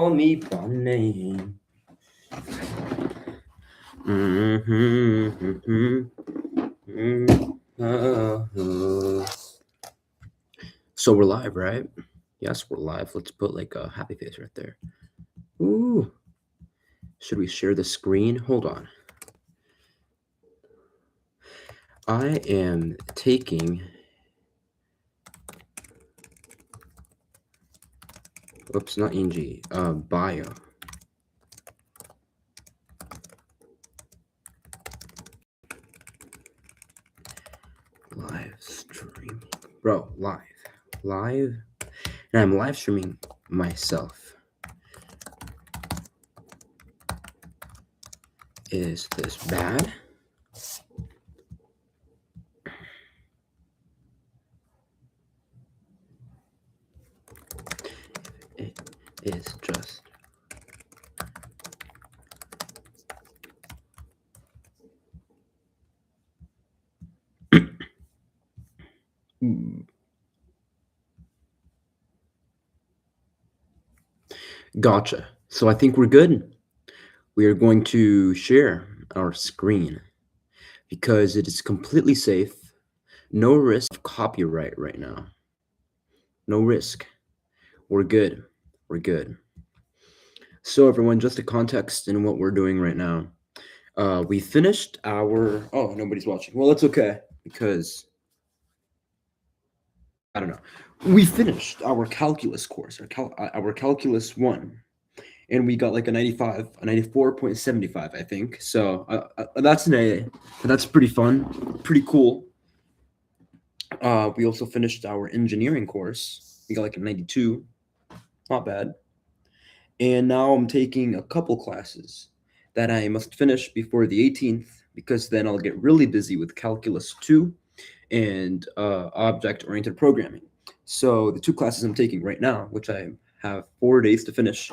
call me by name. So we're live, right? Yes, we're live. Let's put like a happy face right there. Ooh. Should we share the screen? Hold on. I am taking... Oops, not ENG. Bio. Live streaming. Bro, live. And I'm live streaming myself. Is this bad? It is just... Gotcha. So I think we're good. We are going to share our screen because it is completely safe. No risk of copyright right now. No risk. We're good. We're good. So everyone, just a context in what we're doing right now. We finished our... Oh, nobody's watching. Well, that's okay because... I don't know. We finished our calculus course, our calculus 1. And we got like a 95, a 94.75, I think. So that's an A. That's pretty fun, pretty cool. We also finished our engineering course. We got like a 92, not bad. And now I'm taking a couple classes that I must finish before the 18th, because then I'll get really busy with Calculus 2 and object-oriented programming. So the two classes I'm taking right now, which I have 4 days to finish,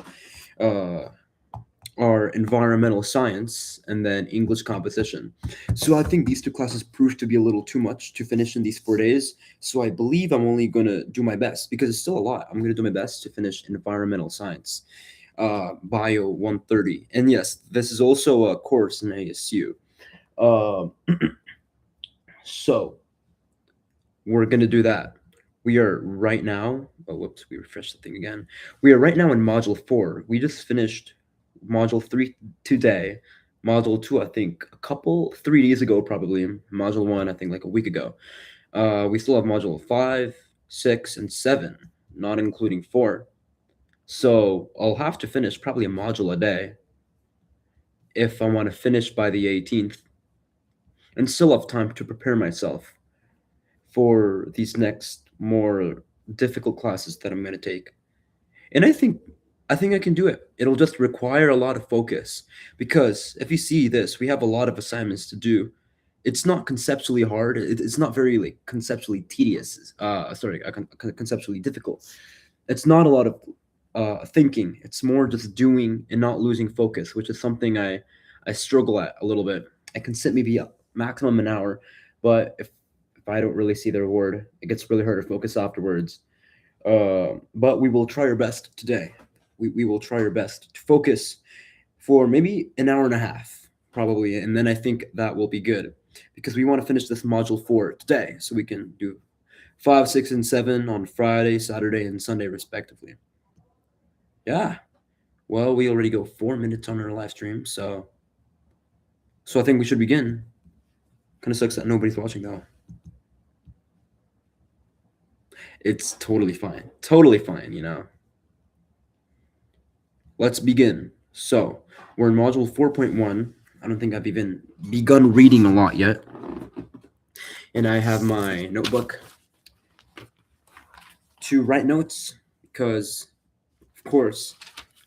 are environmental science and then English composition. So I think these two classes proved to be a little too much to finish in these 4 days. So I believe I'm only going to do my best, because it's still a lot. I'm going to do my best to finish environmental science, bio 130. And yes, this is also a course in ASU. So we're going to do that. We are right now... Oh, whoops, we refreshed the thing again. We are right now in Module 4. We just finished Module 3 today. Module 2, I think, 3 days ago, probably. Module 1, I think, like a week ago. We still have Module 5, 6, and 7, not including 4. So I'll have to finish probably a module a day if I want to finish by the 18th, and still have time to prepare myself for these next more difficult classes that I'm going to take. And I think I can do it. It'll just require a lot of focus, because if you see this, we have a lot of assignments to do. It's not conceptually hard. It's not very like conceptually tedious. Conceptually difficult. It's not a lot of thinking. It's more just doing and not losing focus, which is something I struggle at a little bit. I can sit maybe maximum an hour, but if I don't really see the reward, it gets really hard to focus afterwards. But we will try our best today. We will try our best to focus for maybe an hour and a half, probably, and then I think that will be good, because we want to finish this module 4 today, so we can do 5, 6, and 7 on Friday, Saturday, and Sunday, respectively. Yeah. Well, we already go 4 minutes on our live stream, so I think we should begin. Kind of sucks that nobody's watching, though. It's totally fine. Totally fine, you know. Let's begin. So, we're in module 4.1. I don't think I've even begun reading a lot yet. And I have my notebook to write notes, because, of course,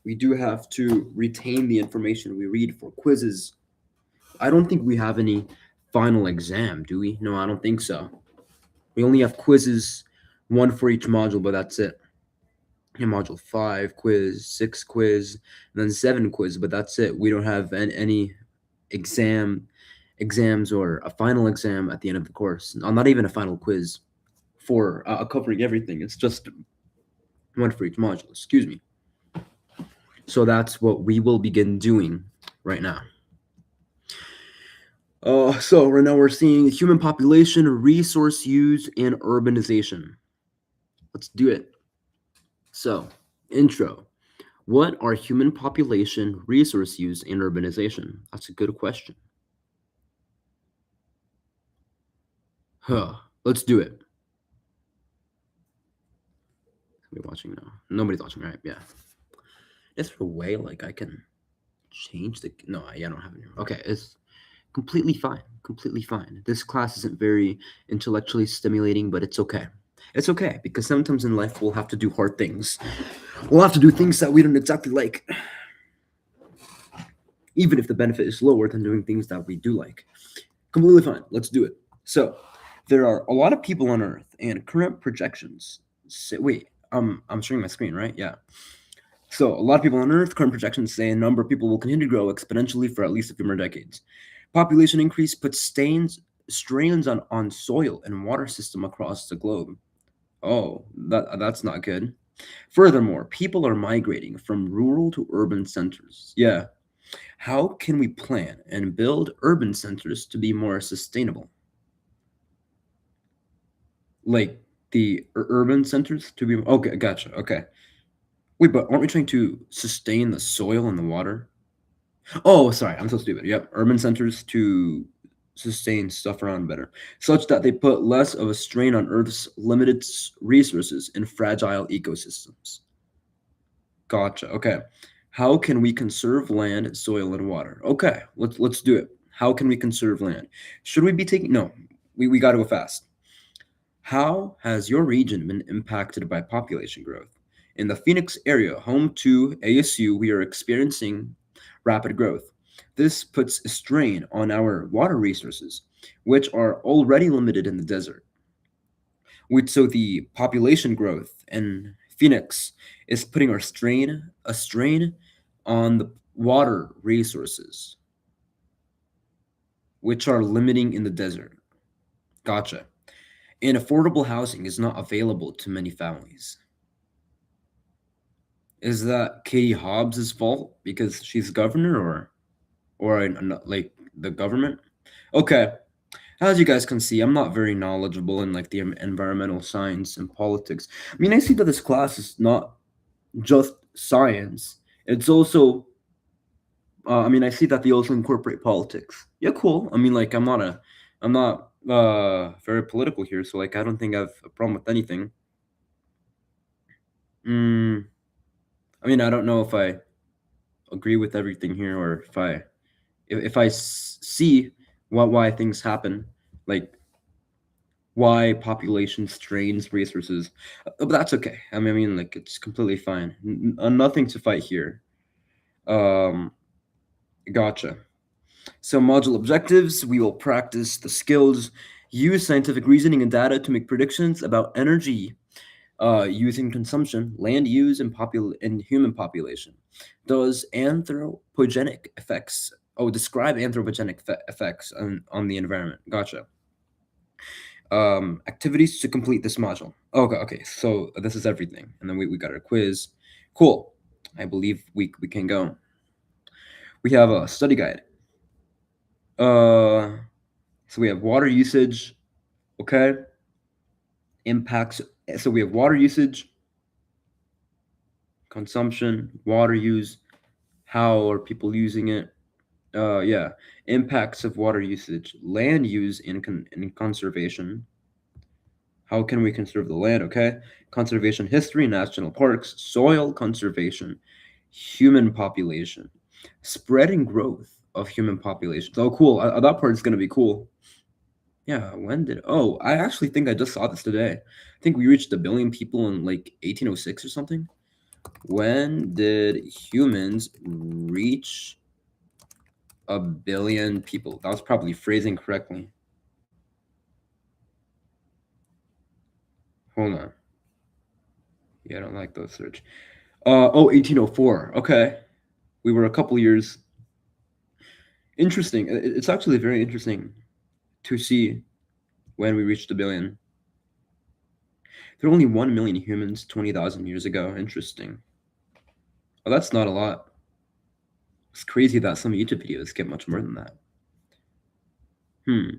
we do have to retain the information we read for quizzes. I don't think we have any final exam, do we? No, I don't think so. We only have quizzes, 1 for each module, but that's it. In module 5 quiz, 6 quiz, and then 7 quiz, but that's it. We don't have any exams or a final exam at the end of the course. Not even a final quiz for covering everything. It's just 1 for each module. Excuse me. So that's what we will begin doing right now. So right now we're seeing human population, resource use, and urbanization. Let's do it. So, intro. What are human population, resource use, and urbanization? That's a good question. Huh. Let's do it. We're watching now. Nobody's watching, right? Yeah. Is there a way like I can change the? No, I don't have it. Okay, it's completely fine. Completely fine. This class isn't very intellectually stimulating, but it's okay. It's okay because sometimes in life we'll have to do hard things. We'll have to do things that we don't exactly like, even if the benefit is lower than doing things that we do like. Completely fine. Let's do it. So, there are a lot of people on Earth, and current projections. Say, wait, I'm sharing my screen, right? Yeah. So, a lot of people on Earth, current projections say a number of people will continue to grow exponentially for at least a few more decades. Population increase puts strains on soil and water system across the globe. Oh, that's not good. Furthermore, people are migrating from rural to urban centers. Yeah. How can we plan and build urban centers to be more sustainable? Like the urban centers to be okay, gotcha. Okay. Wait, but aren't we trying to sustain the soil and the water? Oh, sorry, I'm so stupid. Yep, urban centers to sustain stuff around better, such that they put less of a strain on Earth's limited resources and fragile ecosystems. Gotcha. Okay. How can we conserve land, soil, and water? Okay, let's do it. How can we conserve land? Should we be taking no, we gotta go fast. How has your region been impacted by population growth? In the Phoenix area, home to ASU, we are experiencing rapid growth. This puts a strain on our water resources, which are already limited in the desert. So the population growth in Phoenix is putting a strain on the water resources, which are limiting in the desert. Gotcha. And affordable housing is not available to many families. Is that Katie Hobbs's fault because she's governor, or like the government? Okay. As you guys can see, I'm not very knowledgeable in like the environmental science and politics. I mean, I see that this class is not just science. It's also, I mean, I see that they also incorporate politics. Yeah, cool. I mean, like, I'm not very political here, so like, I don't think I have a problem with anything. Mm, I mean, I don't know if I agree with everything here, or if I see why things happen, like why population strains resources, but that's okay. I mean, like it's completely fine. Nothing to fight here. Um, Gotcha. So module objectives: we will practice the skills, use scientific reasoning and data to make predictions about energy using consumption, land use, and human population. Does anthropogenic effects? Oh, describe anthropogenic effects on the environment. Gotcha. Activities to complete this module. Okay. So this is everything, and then we got our quiz. Cool. I believe we can go. We have a study guide. Uh, so we have water usage. Okay. Impacts. So we have water usage, consumption, water use. How are people using it? Yeah, impacts of water usage, land use in conservation. How can we conserve the land? Okay, conservation history, national parks, soil conservation, human population, spread and growth of human populations. Oh, cool. That part is gonna be cool. Yeah, when did? Oh, I actually think I just saw this today. I think we reached a billion people in like 1806 or something. When did humans reach a billion people? That was probably phrasing correctly. Hold on. Yeah, I don't like those search. 1804. Okay. We were a couple years. Interesting. It's actually very interesting to see when we reached a billion. There were only 1 million humans 20,000 years ago. Interesting. Oh, that's not a lot. It's crazy that some YouTube videos get much more than that. Hmm.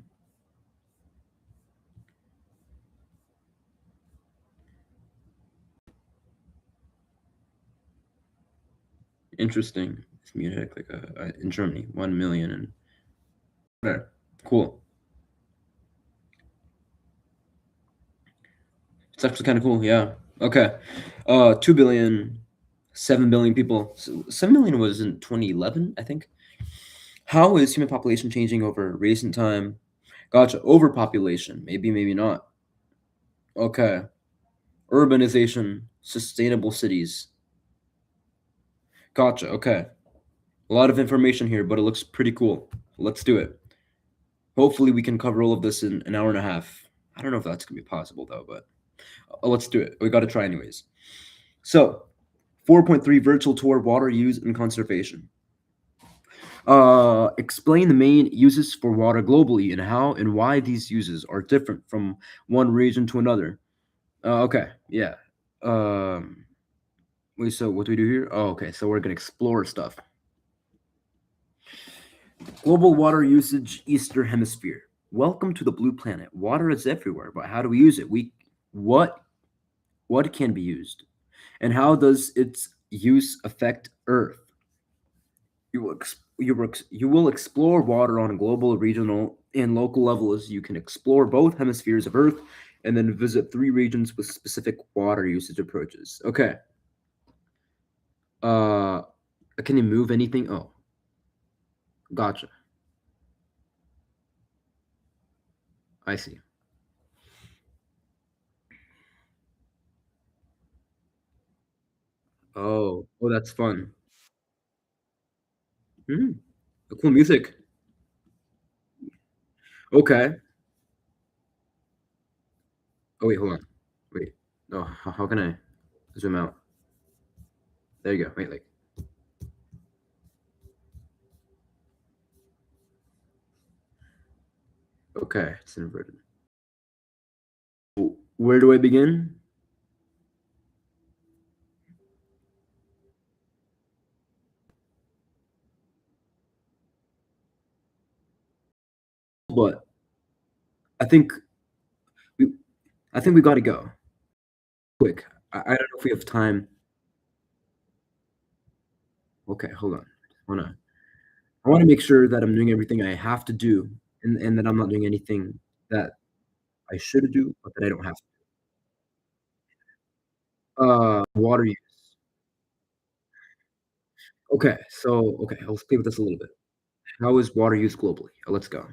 Interesting. It's Munich, like in Germany, 1 million and okay, cool. It's actually kind of cool. Yeah. Okay. 2 billion, 7 billion people. So 7 million was in 2011, I think. How is human population changing over recent time? Gotcha. Overpopulation. Maybe, maybe not. Okay. Urbanization, sustainable cities. Gotcha. Okay. A lot of information here, but it looks pretty cool. Let's do it. Hopefully, we can cover all of this in an hour and a half. I don't know if that's gonna be possible though, but let's do it. We got to try anyways. So, 4.3 virtual tour water use and conservation. Explain the main uses for water globally and how and why these uses are different from one region to another. Okay, yeah. Um, wait, so what do we do here? Oh, okay, so we're gonna explore stuff. Global water usage, Eastern Hemisphere. Welcome to the blue planet. Water is everywhere, but how do we use it? What what can be used, and how does its use affect Earth? You will explore water on a global, regional, and local levels. You can explore both hemispheres of Earth, and then visit three regions with specific water usage approaches. Okay. Uh, can you move anything? Oh, gotcha. I see. Oh, that's fun. Hmm. Cool music. Okay. Oh wait, hold on. Wait. Oh, how can I zoom out? There you go. Wait, like. Okay, it's inverted. Where do I begin? But I think we, I think we got to go quick. I don't know if we have time. Okay, hold on. Wanna I wanna make sure that I'm doing everything I have to do, and that I'm not doing anything that I should do, but that I don't have to. Water use. Okay, let's play with this a little bit. How is water used globally? Let's go.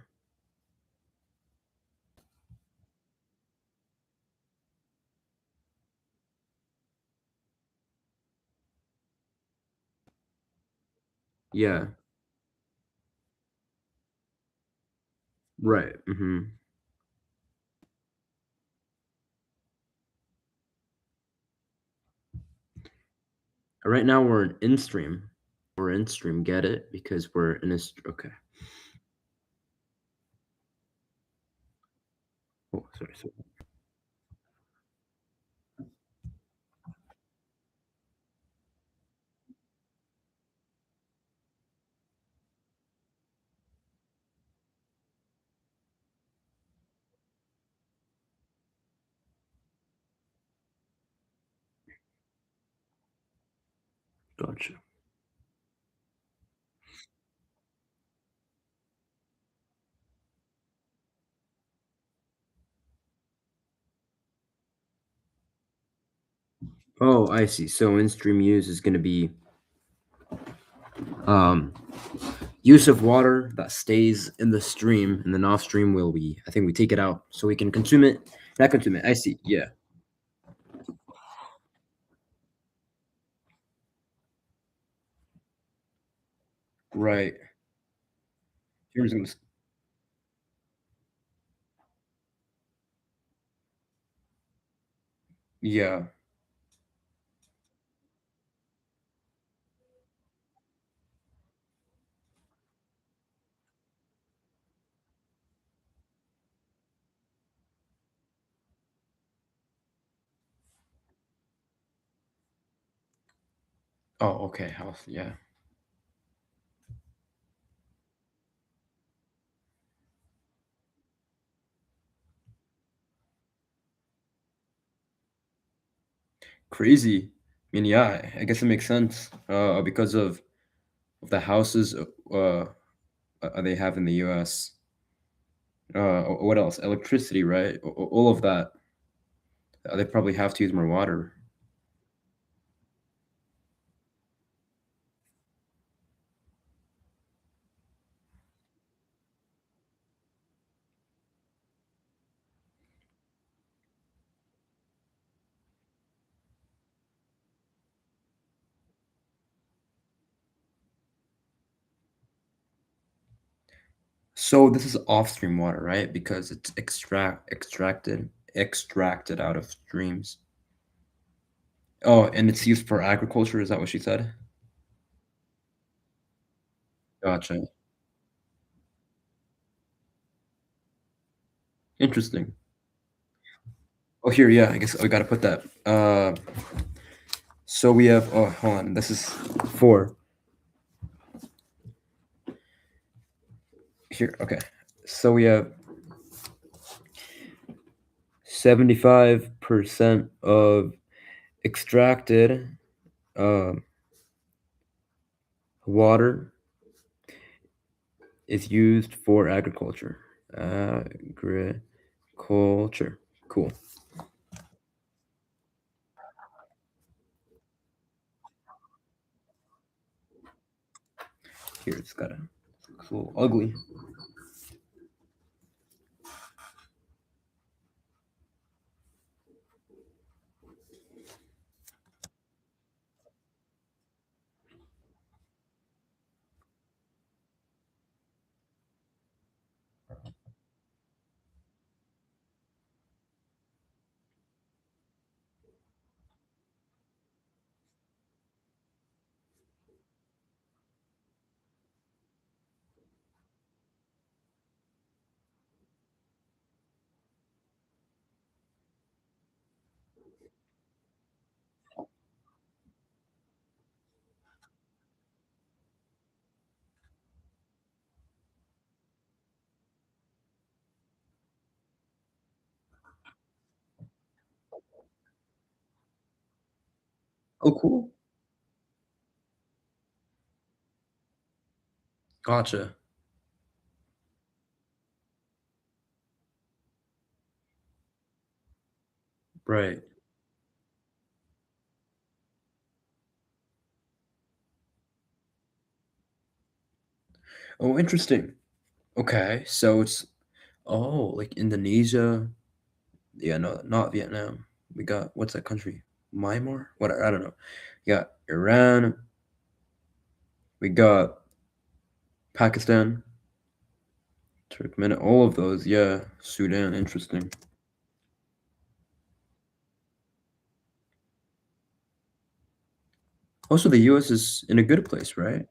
Yeah, right. Right now we're in stream. We're in stream. Get it? Because we're in a. Okay. Oh, sorry. Sorry. Gotcha. Oh, I see. So in stream use is going to be um use of water that stays in the stream, and then off stream will we I think we take it out so we can consume it. Not consume it. I see. Yeah. Right. Here's gonna yeah. Oh, okay, health, yeah. Crazy. I mean, yeah, I guess it makes sense, because of the houses, they have in the US. What else? Electricity, right? All of that. They probably have to use more water. So this is off-stream water, right? Because it's extracted out of streams. Oh, and it's used for agriculture, is that what she said? Gotcha. Interesting. Oh, here, yeah, I guess we gotta put that. So we have, oh, hold on, this is 4. Here, okay. So we have 75% of extracted um, water is used for agriculture. Agriculture. Cool. Here, it's a little ugly. Oh, cool. Gotcha. Right. Oh, interesting. Okay, so it's like Indonesia. Yeah, no, not Vietnam. We got what's that country? Myanmar? What I don't know. We got Iran. We got Pakistan, Turkmen. All of those. Yeah, Sudan. Interesting. Also, the U.S. is in a good place, right?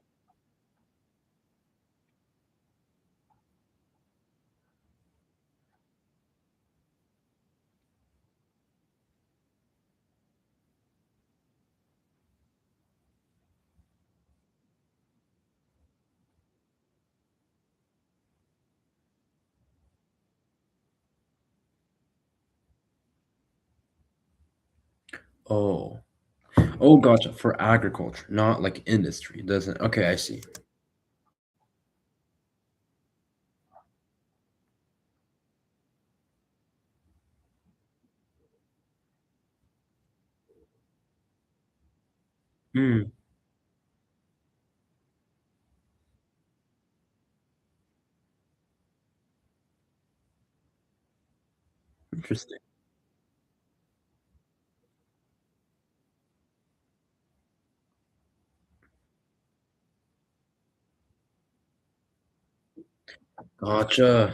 Oh, oh, gotcha. For agriculture, not like industry. It doesn't. Okay, I see. Hmm. Interesting. Gotcha.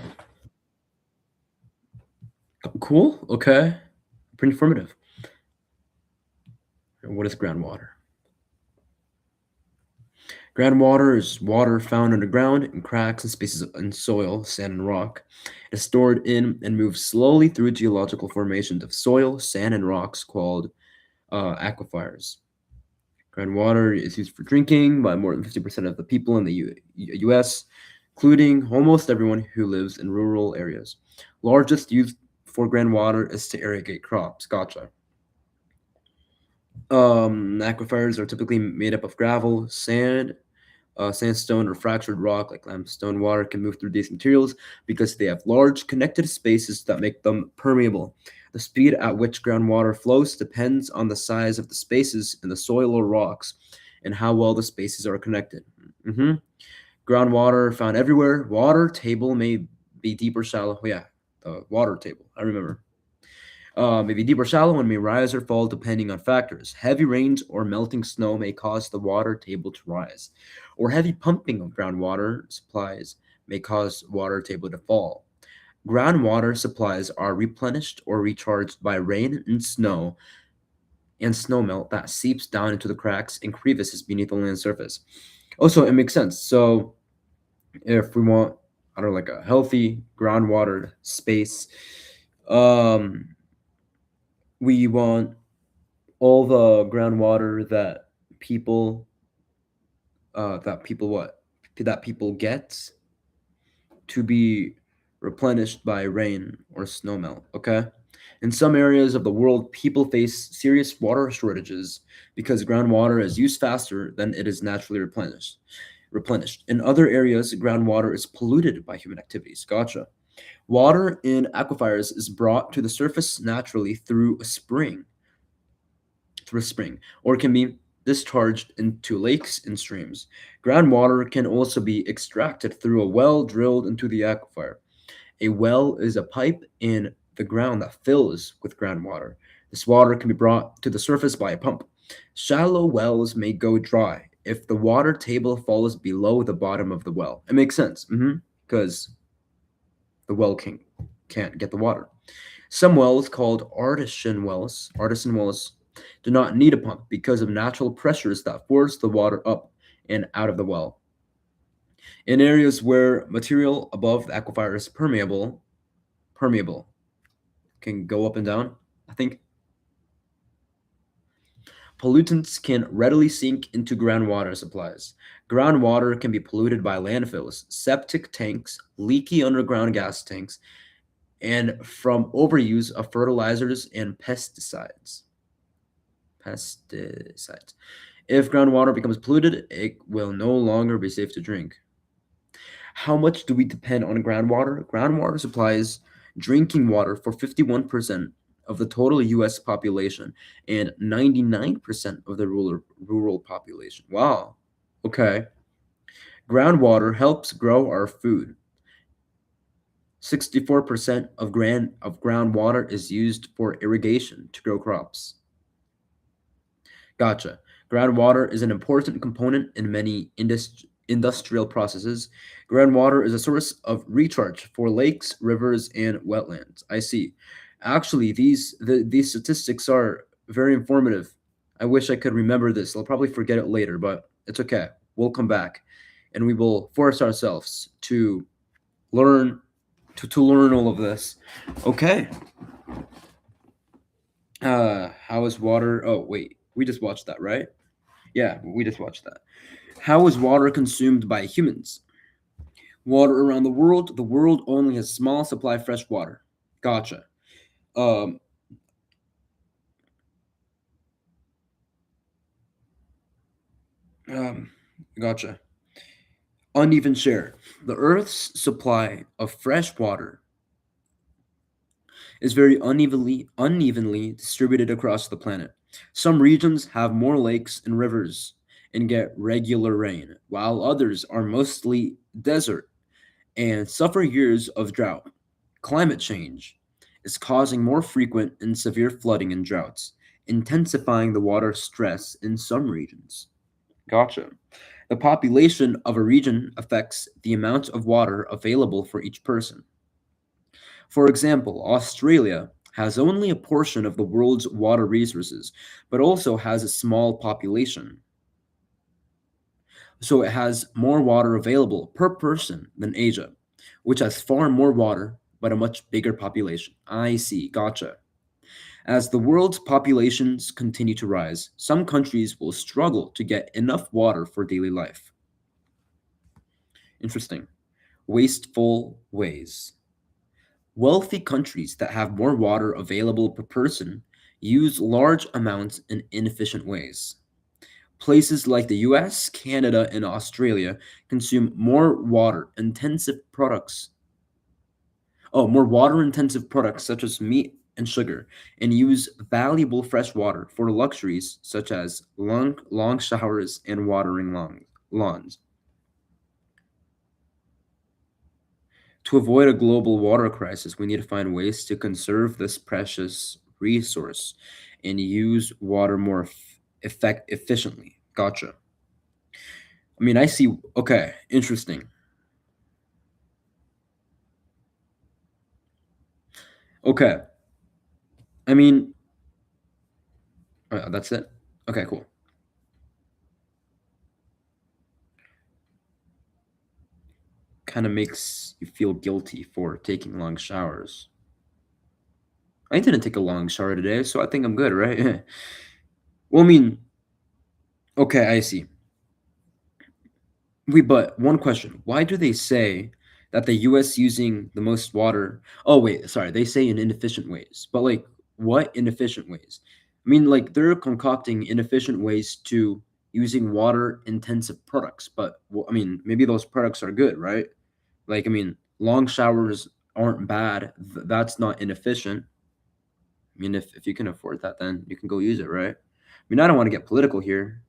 Cool. Okay. Pretty informative. What is groundwater? Groundwater is water found underground in cracks and spaces in soil, sand, and rock. It is stored in and moves slowly through geological formations of soil, sand, and rocks called aquifers. Groundwater is used for drinking by more than 50% of the people in the US, including almost everyone who lives in rural areas. Largest use for groundwater is to irrigate crops. Gotcha. Aquifers are typically made up of gravel, sand, sandstone, or fractured rock like limestone. Water can move through these materials because they have large connected spaces that make them permeable. The speed at which groundwater flows depends on the size of the spaces in the soil or rocks and how well the spaces are connected. Mhm. Groundwater found everywhere. Water table may be deep or shallow. Yeah, the water table. I remember. Maybe deep or shallow and may rise or fall depending on factors. Heavy rains or melting snow may cause the water table to rise, or heavy pumping of groundwater supplies may cause water table to fall. Groundwater supplies are replenished or recharged by rain and snowmelt that seeps down into the cracks and crevices beneath the land surface. Also, it makes sense. So, if we want, I don't know, like a healthy groundwater space, um, we want all the groundwater people that people what that people get to be replenished by rain or snowmelt. Okay. In some areas of the world, people face serious water shortages because groundwater is used faster than it is naturally replenished. In other areas, groundwater is polluted by human activities. Gotcha. Water in aquifers is brought to the surface naturally through a spring, or can be discharged into lakes and streams. Groundwater can also be extracted through a well drilled into the aquifer. A well is a pipe in the ground that fills with groundwater. This water can be brought to the surface by a pump. Shallow wells may go dry if the water table falls below the bottom of the well. It makes sense, because the well can't get the water. Some wells called artisan wells do not need a pump because of natural pressures that force the water up and out of the well. In areas where material above the aquifer is permeable can go up and down. I think pollutants can readily sink into groundwater supplies. Groundwater can be polluted by landfills, septic tanks, leaky underground gas tanks, and from overuse of fertilizers and pesticides. If groundwater becomes polluted, it will no longer be safe to drink. How much do we depend on groundwater? Groundwater supplies drinking water for 51% of the total US population and 99% of the rural population. Wow. Okay. Groundwater helps grow our food. 64% of groundwater is used for irrigation to grow crops. Gotcha. Groundwater is an important component in many industrial processes. Groundwater is a source of recharge for lakes, rivers, and wetlands. I see. Actually, these statistics are very informative. I wish I could remember this. I'll probably forget it later, but it's okay. We'll come back, and we will force ourselves to learn to learn all of this. Okay. How is water? Oh, wait. We just watched that, right? Yeah, we just watched that. How is water consumed by humans? Water around the world only has small supply of fresh water. Gotcha. Um, um, gotcha. Uneven share. The Earth's supply of fresh water is very unevenly distributed across the planet. Some regions have more lakes and rivers and get regular rain, while others are mostly desert and suffer years of drought. Climate change is causing more frequent and severe flooding and droughts, intensifying the water stress in some regions. Gotcha. The population of a region affects the amount of water available for each person. For example, Australia has only a portion of the world's water resources, but also has a small population. So it has more water available per person than Asia, which has far more water but a much bigger population. I see, gotcha. As the world's populations continue to rise, some countries will struggle to get enough water for daily life. Interesting. Wasteful ways. Wealthy countries that have more water available per person use large amounts in inefficient ways. Places like the US, Canada, and Australia consume more water intensive products such as meat and sugar, and use valuable fresh water for luxuries such as long showers and watering lawns. To avoid a global water crisis, we need to find ways to conserve this precious resource and use water more efficiently. Gotcha. I mean, I see. Okay, interesting. Okay, I mean, that's it. Okay, cool. Kind of makes you feel guilty for taking long showers. I didn't take a long shower today, so I think I'm good, right? Well, I mean, okay, I see. But one question. Why do they say that the US using the most water? Oh, wait, sorry. They say in inefficient ways. But like what inefficient ways? I mean, like they're concocting inefficient ways to using water intensive products, but well, I mean, maybe those products are good, right? Like I mean, long showers aren't bad. That's not inefficient. I mean, if you can afford that, then you can go use it, right? I mean, I don't want to get political here.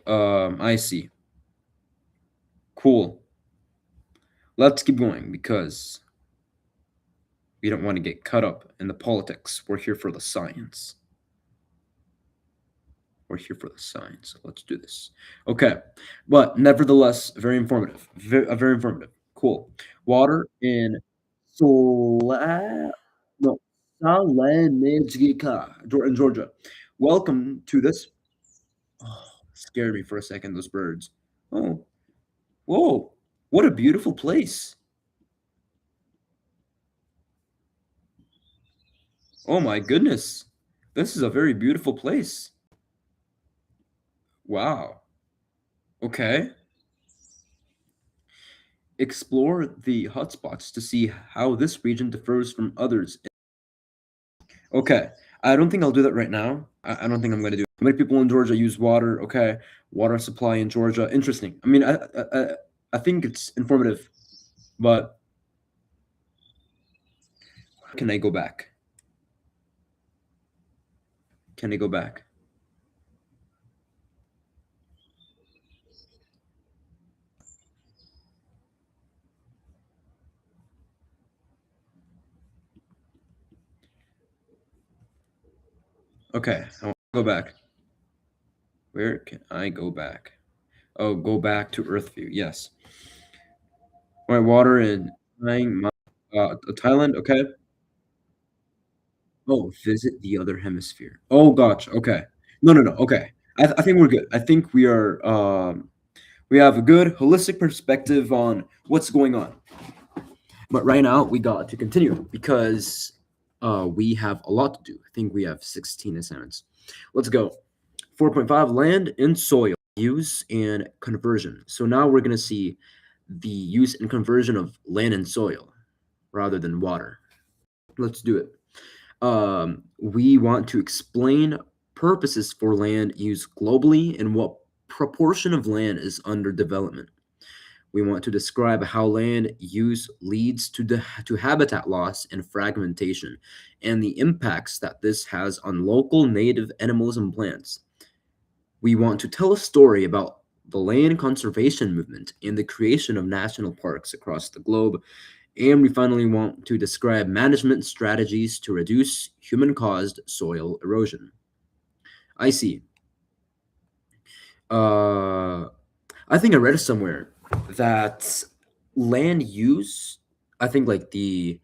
I see. Cool. Let's keep going because we don't want to get caught up in the politics. We're here for the science. We're here for the science. Let's do this. Okay. But nevertheless, very informative. Very informative. Cool. Water in Sla no, Salenijka, in Georgia. Welcome to this. Oh, scared me for a second, those birds. Oh, whoa. What a beautiful place. Oh my goodness. This is a very beautiful place. Wow. Okay. Explore the hotspots to see how this region differs from others. Okay. I don't think I'll do that right now. I don't think I'm going to do it. How many people in Georgia use water? Okay. Water supply in Georgia. Interesting. I mean, I think it's informative, but can I go back? Can I go back? Okay. I want to go back. Where can I go back? Oh, go back to Earth view. Yes. All right. Water in Thailand. Okay. Oh, visit the other hemisphere. Oh, gotcha. Okay. No, no, no. Okay. I think we're good. I think we have a good holistic perspective on what's going on. But right now we got to continue because we have a lot to do. I think we have 16 assignments. Let's go. 4.5 land and soil use and conversion. So now we're going to see the use and conversion of land and soil rather than water. Let's do it. We want to explain purposes for land use globally and what proportion of land is under development. We want to describe how land use leads to habitat loss and fragmentation, and the impacts that this has on local native animals and plants. We want to tell a story about the land conservation movement and the creation of national parks across the globe. And we finally want to describe management strategies to reduce human caused soil erosion. I see. Uh, I think I read somewhere that land use, I think like the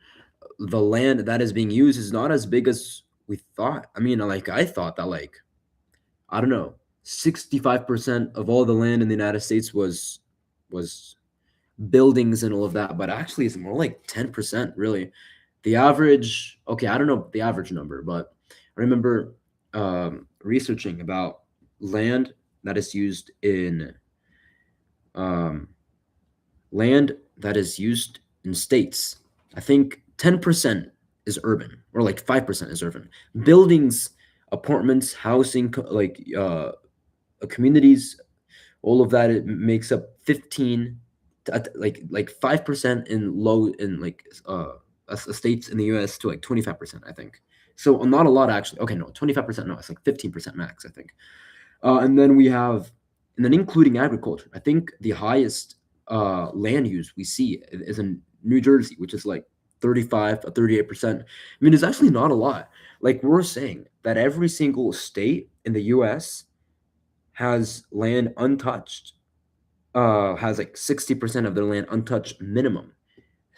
land that is being used is not as big as we thought. I mean, like I thought that like I don't know, 65% of all the land in the United States was buildings and all of that, but actually it's more like 10% really. the average. Okay, I don't know the average number, but I remember researching about land that is used in um, land that is used in states. I think 10% is urban, or like 5% is urban. Buildings, apartments, housing, communities, all of that, it makes up 15, like 5% in low in like states in the US to like 25%, I think. So not a lot actually. Okay, no, 25%, no, it's like 15% max, I think. And then we have, and then including agriculture, I think the highest land use we see is in New Jersey, which is like 35 or 38%. I mean, it's actually not a lot. Like we're saying that every single state in the US has land untouched, has like 60% of their land untouched minimum.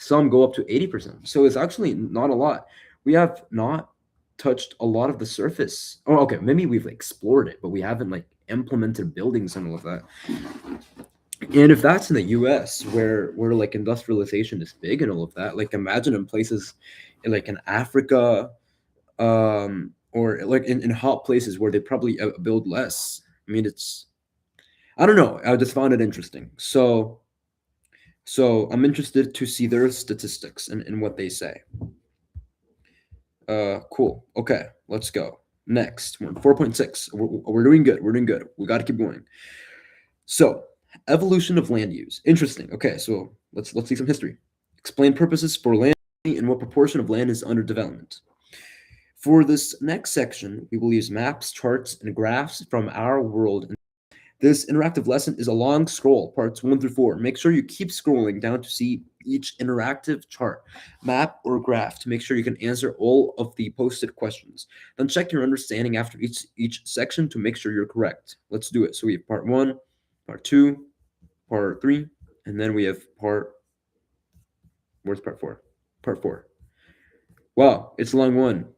Some go up to 80%. So it's actually not a lot. We have not touched a lot of the surface. Oh, okay, maybe we've explored it, but we haven't like implemented buildings and all of that. And if that's in the US where like industrialization is big and all of that, like imagine in places like in Africa, or like in hot places where they probably build less. I mean, it's, I don't know. I just found it interesting. So I'm interested to see their statistics and what they say. Cool. Okay, let's go. Next, we're 4.6. We're doing good. We're doing good. We got to keep going. So, evolution of land use. Interesting. Okay, so let's see some history. Explain purposes for land and what proportion of land is under development. For this next section, we will use maps, charts, and graphs from our world. This interactive lesson is a long scroll, parts 1 through 4. Make sure you keep scrolling down to see each interactive chart, map, or graph to make sure you can answer all of the posted questions. Then check your understanding after each section to make sure you're correct. Let's do it. So we have part 1, part 2, part 3, and then we have where's part 4? Part 4. Wow, it's a long one.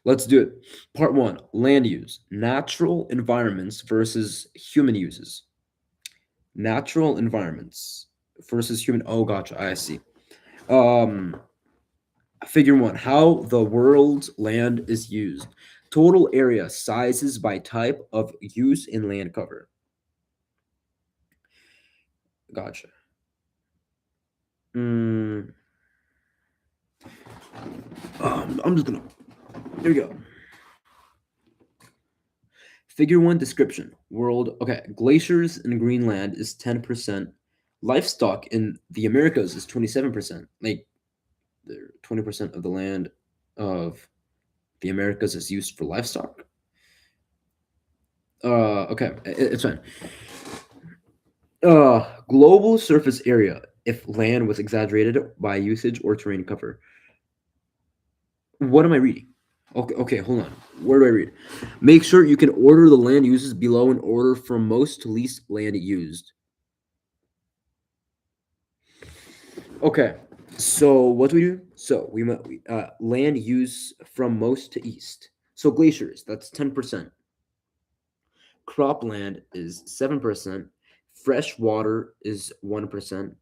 Let's do it. Part 1, land use, natural environments versus human uses. Natural environments versus human. Oh, gotcha. I see. Um, Figure 1, how the world's land is used. Total area sizes by type of use in land cover. Gotcha. Mm, I'm just gonna. Here we go. Figure 1 description. World. Okay. Glaciers in Greenland is 10%. Livestock in the Americas is 27%. Like, 20% of the land of the Americas is used for livestock. Okay, it's fine. Global surface area if land was exaggerated by usage or terrain cover. What am I reading? Okay, hold on. Where do I read? Make sure you can order the land uses below in order from most to least land used. Okay, so what do we do? So we land use from most to east. So glaciers, that's 10%. Cropland is 7%. Fresh water is 1%.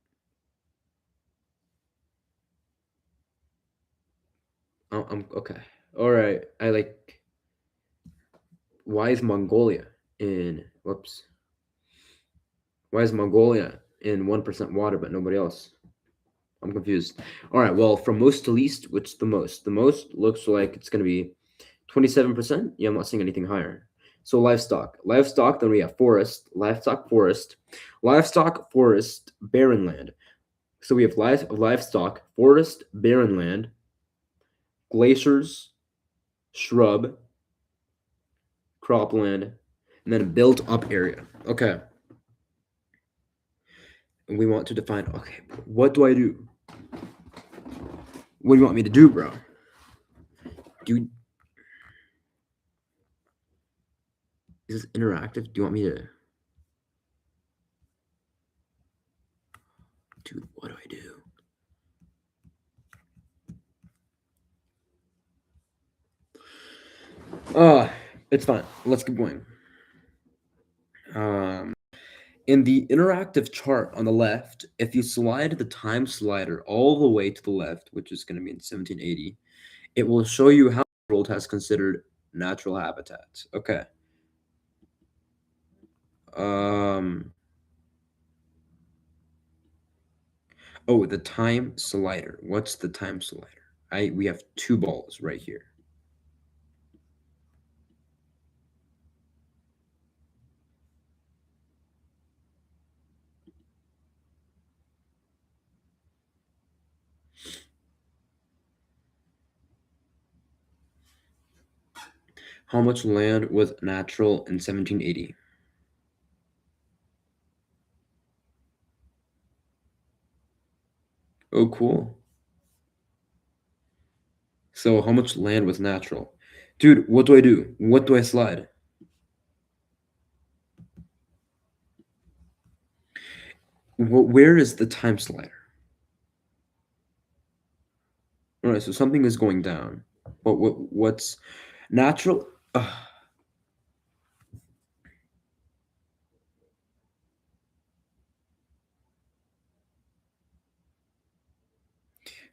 I'm okay. All right. I like. Why is Mongolia in? Whoops. Why is Mongolia in 1% water but nobody else? I'm confused. All right. Well, from most to least, which the most? The most looks like it's going to be 27%. Yeah, I'm not seeing anything higher. So livestock. Then we have forest, livestock, forest, barren land. So we have livestock, forest, barren land, glaciers, shrub, cropland, and then a built up area. Okay. And we want to define, okay, what do I do? What do you want me to do, bro? Do Is this interactive? Do you want me to? Dude, what do I do? It's fine. Let's keep going. Um, In the interactive chart on the left, if you slide the time slider all the way to the left, which is going to be in 1780, it will show you how the world has considered natural habitats. Okay. Um. Oh, the time slider. What's the time slider? We have two balls right here. How much land was natural in 1780? Oh, cool. So, how much land was natural? Dude, what do I do? What do I slide? Where is the time slider? All right, so something is going down. What's natural?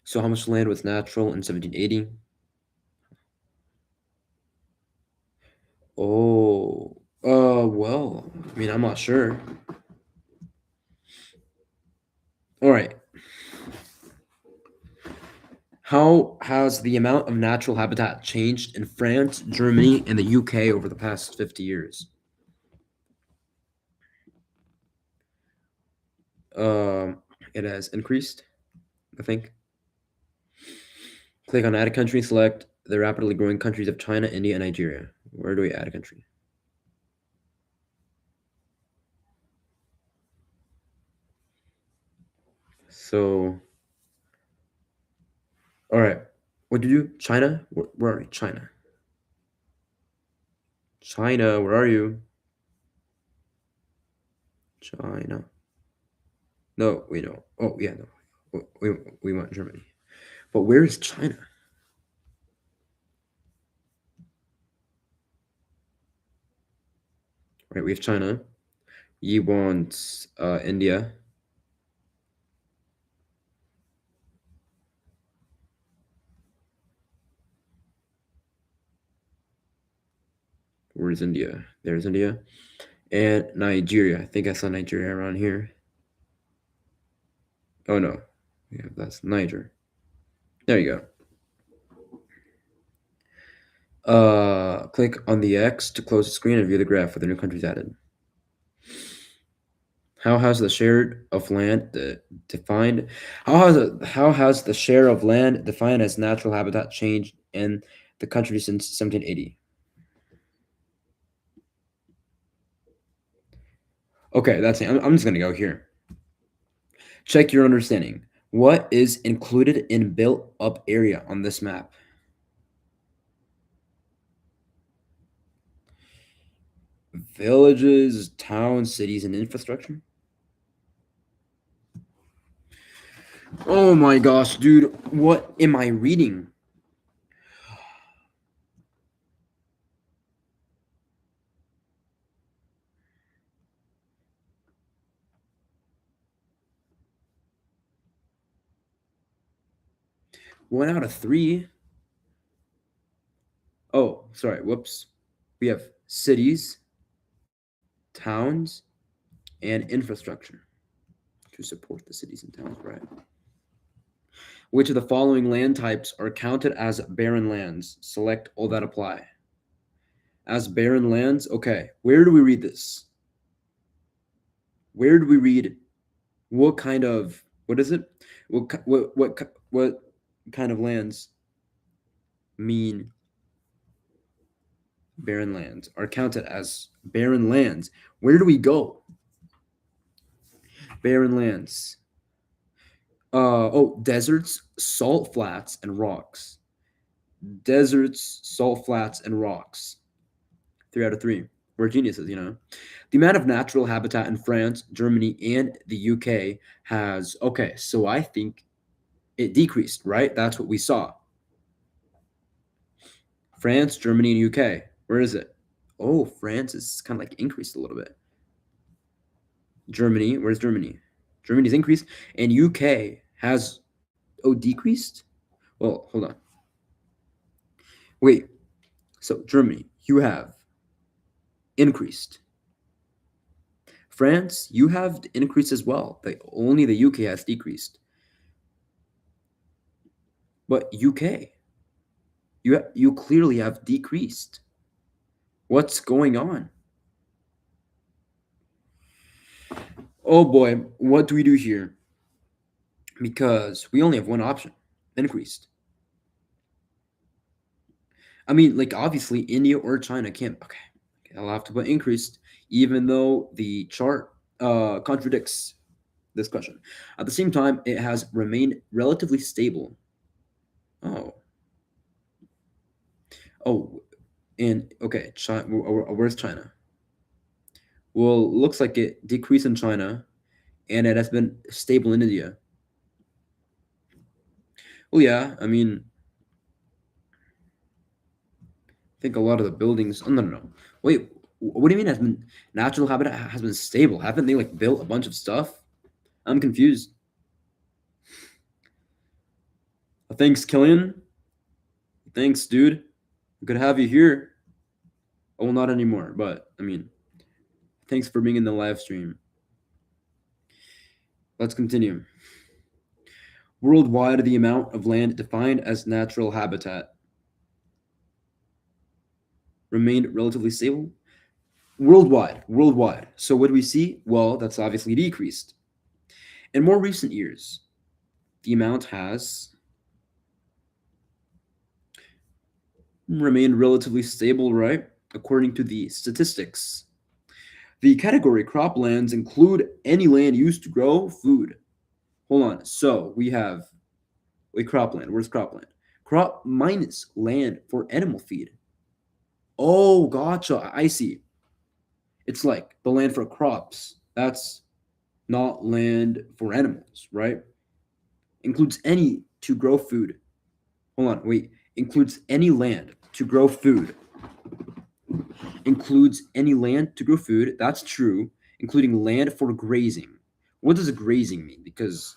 So, how much land was natural in 1780? Oh, well, I mean, I'm not sure. All right. How has the amount of natural habitat changed in France, Germany, and the UK over the past 50 years? Um, it has increased, I think. Click on add a country, select the rapidly growing countries of China, India, and Nigeria. Where do we add a country? So, all right. What did you do? China? Where are you? China. China, where are you? China. No, we don't. Oh, yeah, no. We want Germany. But where is China? Right, we have China. You want India. Where's India? There's India. And Nigeria. I think I saw Nigeria around here. Oh no. Yeah, that's Niger. There you go. Click on the X to close the screen and view the graph with the new countries added. How has the share of land defined? How has the share of land defined as natural habitat changed in the country since 1780? Okay, that's it. I'm just gonna go here. Check your understanding. What is included in built up area on this map? Villages, towns, cities, and infrastructure? Oh my gosh, dude. What am I reading? One out of three. Oh, sorry. Whoops. We have cities, towns, and infrastructure to support the cities and towns, right? Which of the following land types are counted as barren lands? Select all that apply. As barren lands, okay. Where do we read this? Where do we read what kind of what is it? What kind of lands mean barren lands are counted as barren lands? Where do we go? Barren lands. Deserts, salt flats, and rocks. Deserts, salt flats, and rocks. 3 out of 3. We're geniuses, you know. The amount of natural habitat in France, Germany, and the UK has okay. So I think it decreased, right? That's what we saw. France, Germany, and UK. Where is it? Oh, France is kind of like increased a little bit. Germany, where's Germany? Germany's increased, and UK has decreased. Well, hold on. Wait. So Germany, you have increased. France, you have increased as well. But only the UK has decreased. But UK, you clearly have decreased. What's going on? Oh boy, what do we do here? Because we only have one option: increased. I mean, like obviously India or China can't. Okay, I'll have to put increased, even though the chart contradicts this question. At the same time, it has remained relatively stable. Oh, oh, and okay, China. Where's China? Well, looks like it decreased in China, and it has been stable in India. Well, yeah, I mean, I think a lot of the buildings. Oh, no, no, no. Wait, what do you mean has been natural habitat has been stable? Haven't they like built a bunch of stuff? I'm confused. Thanks, Killian. Thanks, dude. Good to have you here. Oh, well, not anymore, but I mean, thanks for being in the live stream. Let's continue. Worldwide, the amount of land defined as natural habitat remained relatively stable. Worldwide. So what do we see? Well, that's obviously decreased. In more recent years, the amount has remained relatively stable, right? According to the statistics. The category croplands include any land used to grow food. Hold on. So we have a cropland. Where's cropland? Crop minus land for animal feed. Oh, gotcha. I see. It's like the land for crops. That's not land for animals, right? Includes any to grow food. Hold on, wait. Includes any land to grow food. Includes any land to grow food. That's true. Including land for grazing. What does grazing mean? Because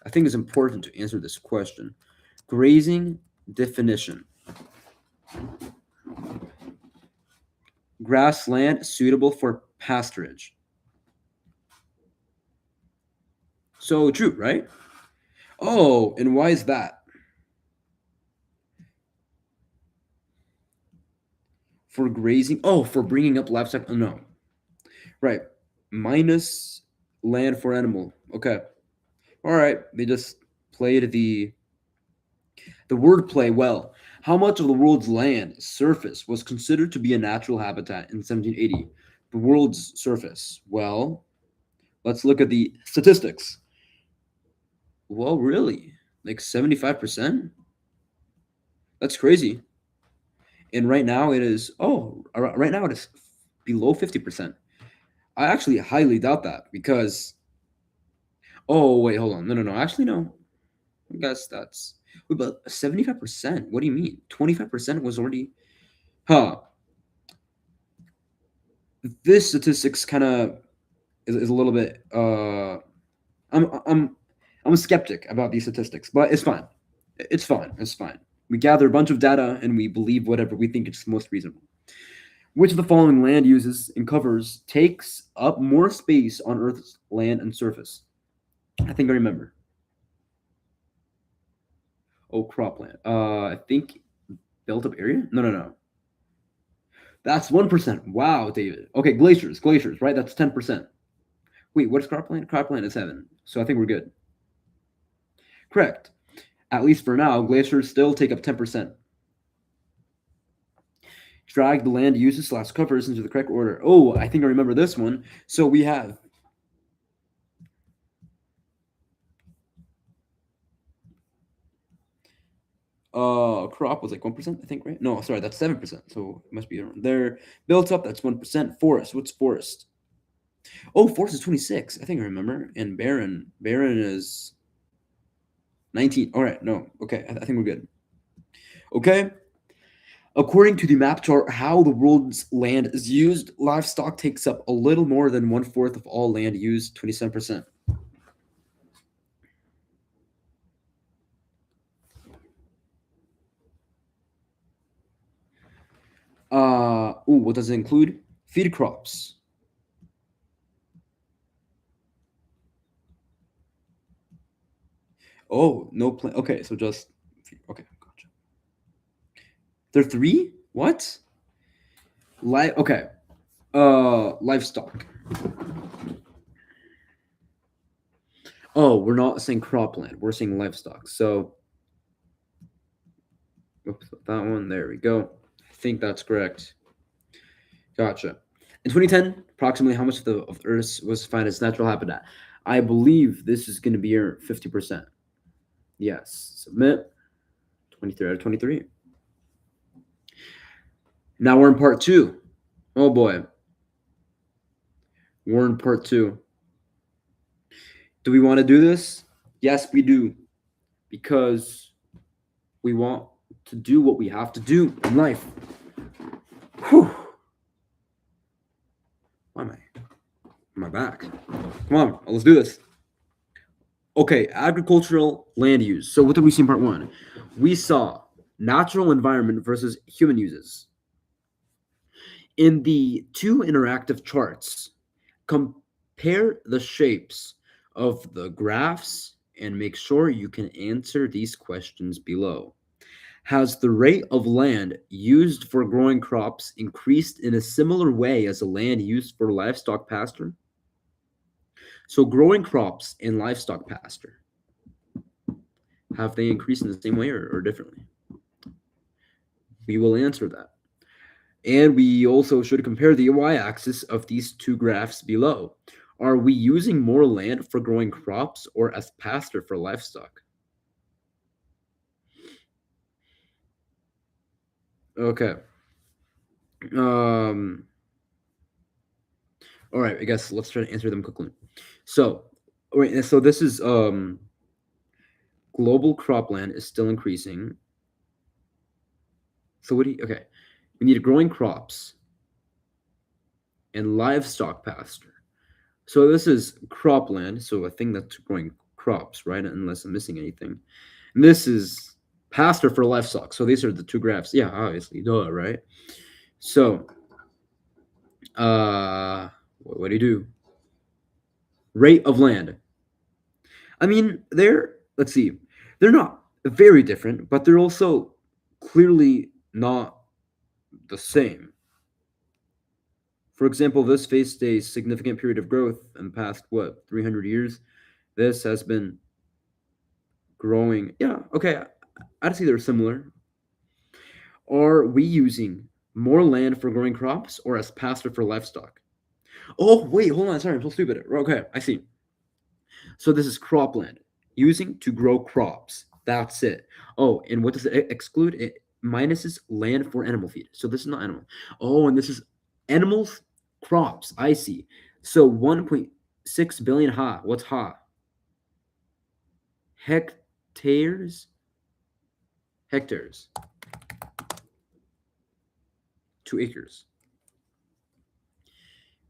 I think it's important to answer this question. Grazing definition: grassland suitable for pasturage. So true, right? Oh, and why is that? For grazing? Oh, for bringing up livestock? Oh, no. Right. Minus land for animal. Okay. All right. They just played the wordplay well. How much of the world's land surface was considered to be a natural habitat in 1780? The world's surface. Well, let's look at the statistics. Well, really? Like 75%? That's crazy. And right now it is, right now it is below 50%. I actually highly doubt that because, oh, wait, hold on. No, no, no. Actually, no. I guess that's, wait, but 75%? What do you mean? 25% was already, huh? This statistics kind of is a little bit, I'm, I'm, I'm a skeptic about these statistics, but it's fine. It's fine. It's fine. We gather a bunch of data and we believe whatever we think is most reasonable. Which of the following land uses and covers takes up more space on Earth's land and surface? I think I remember. Oh, cropland. I think built up area? No, no, no. That's 1%. Wow, David. Okay, glaciers, right? That's 10%. Wait, what is cropland? Cropland is 7. So I think we're good. Correct. At least for now, glaciers still take up 10%. Drag the land uses slash covers into the correct order. Oh, I think I remember this one. So we have crop was like 1%, I think, right? No, sorry, that's 7%. So it must be around there. Built up, that's 1%. Forest, what's forest? Oh, forest is 26. I think I remember. And barren is 19. All right, no. Okay, I think we're good. Okay. According to the map chart, how the world's land is used, livestock takes up a little more than 1/4 of all land used, 27%. What does it include? Feed crops. Oh, no plant. Okay, so just okay, gotcha. There are three? What? Okay. Livestock. Oh, we're not saying cropland. We're saying livestock. So, oops, that one. There we go. I think that's correct. Gotcha. In 2010, approximately how much of the Earth was found as natural habitat? I believe this is going to be your 50%. Yes. Submit. 23 out of 23. Now we're in part two. Oh boy. We're in part two. Do we want to do this? Yes, we do. Because we want to do what we have to do in life. Whew. Why am I? My back. Come on, let's do this. Okay, agricultural land use. So what did we see in part one? We saw natural environment versus human uses. In the two interactive charts, compare the shapes of the graphs and make sure you can answer these questions below. Has the rate of land used for growing crops increased in a similar way as the land used for livestock pasture? So, growing crops and livestock pasture, have they increased in the same way or differently? We will answer that. And we also should compare the y-axis of these two graphs below. Are we using more land for growing crops or as pasture for livestock? Okay. All right, I guess let's try to answer them quickly. So, all right, so this is global cropland is still increasing. So what do you okay? We need growing crops and livestock pasture. So this is cropland, so a thing that's growing crops, right? Unless I'm missing anything. And this is pasture for livestock. So these are the two graphs. Yeah, obviously, duh, right? So, what do you do? Rate of land. I mean, let's see, they're not very different, but they're also clearly not the same. For example, this faced a significant period of growth in the past, 300 years. This has been growing. Yeah, okay, I'd say they're similar. Are we using more land for growing crops or as pasture for livestock? Oh, wait, hold on. Sorry, I'm so stupid. Okay, I see. So this is cropland, using to grow crops. That's it. Oh, and what does it exclude? It minuses land for animal feed. So this is not animal. Oh, and this is animals, crops. I see. So 1.6 billion ha. What's ha? Hectares? Hectares. 2 acres.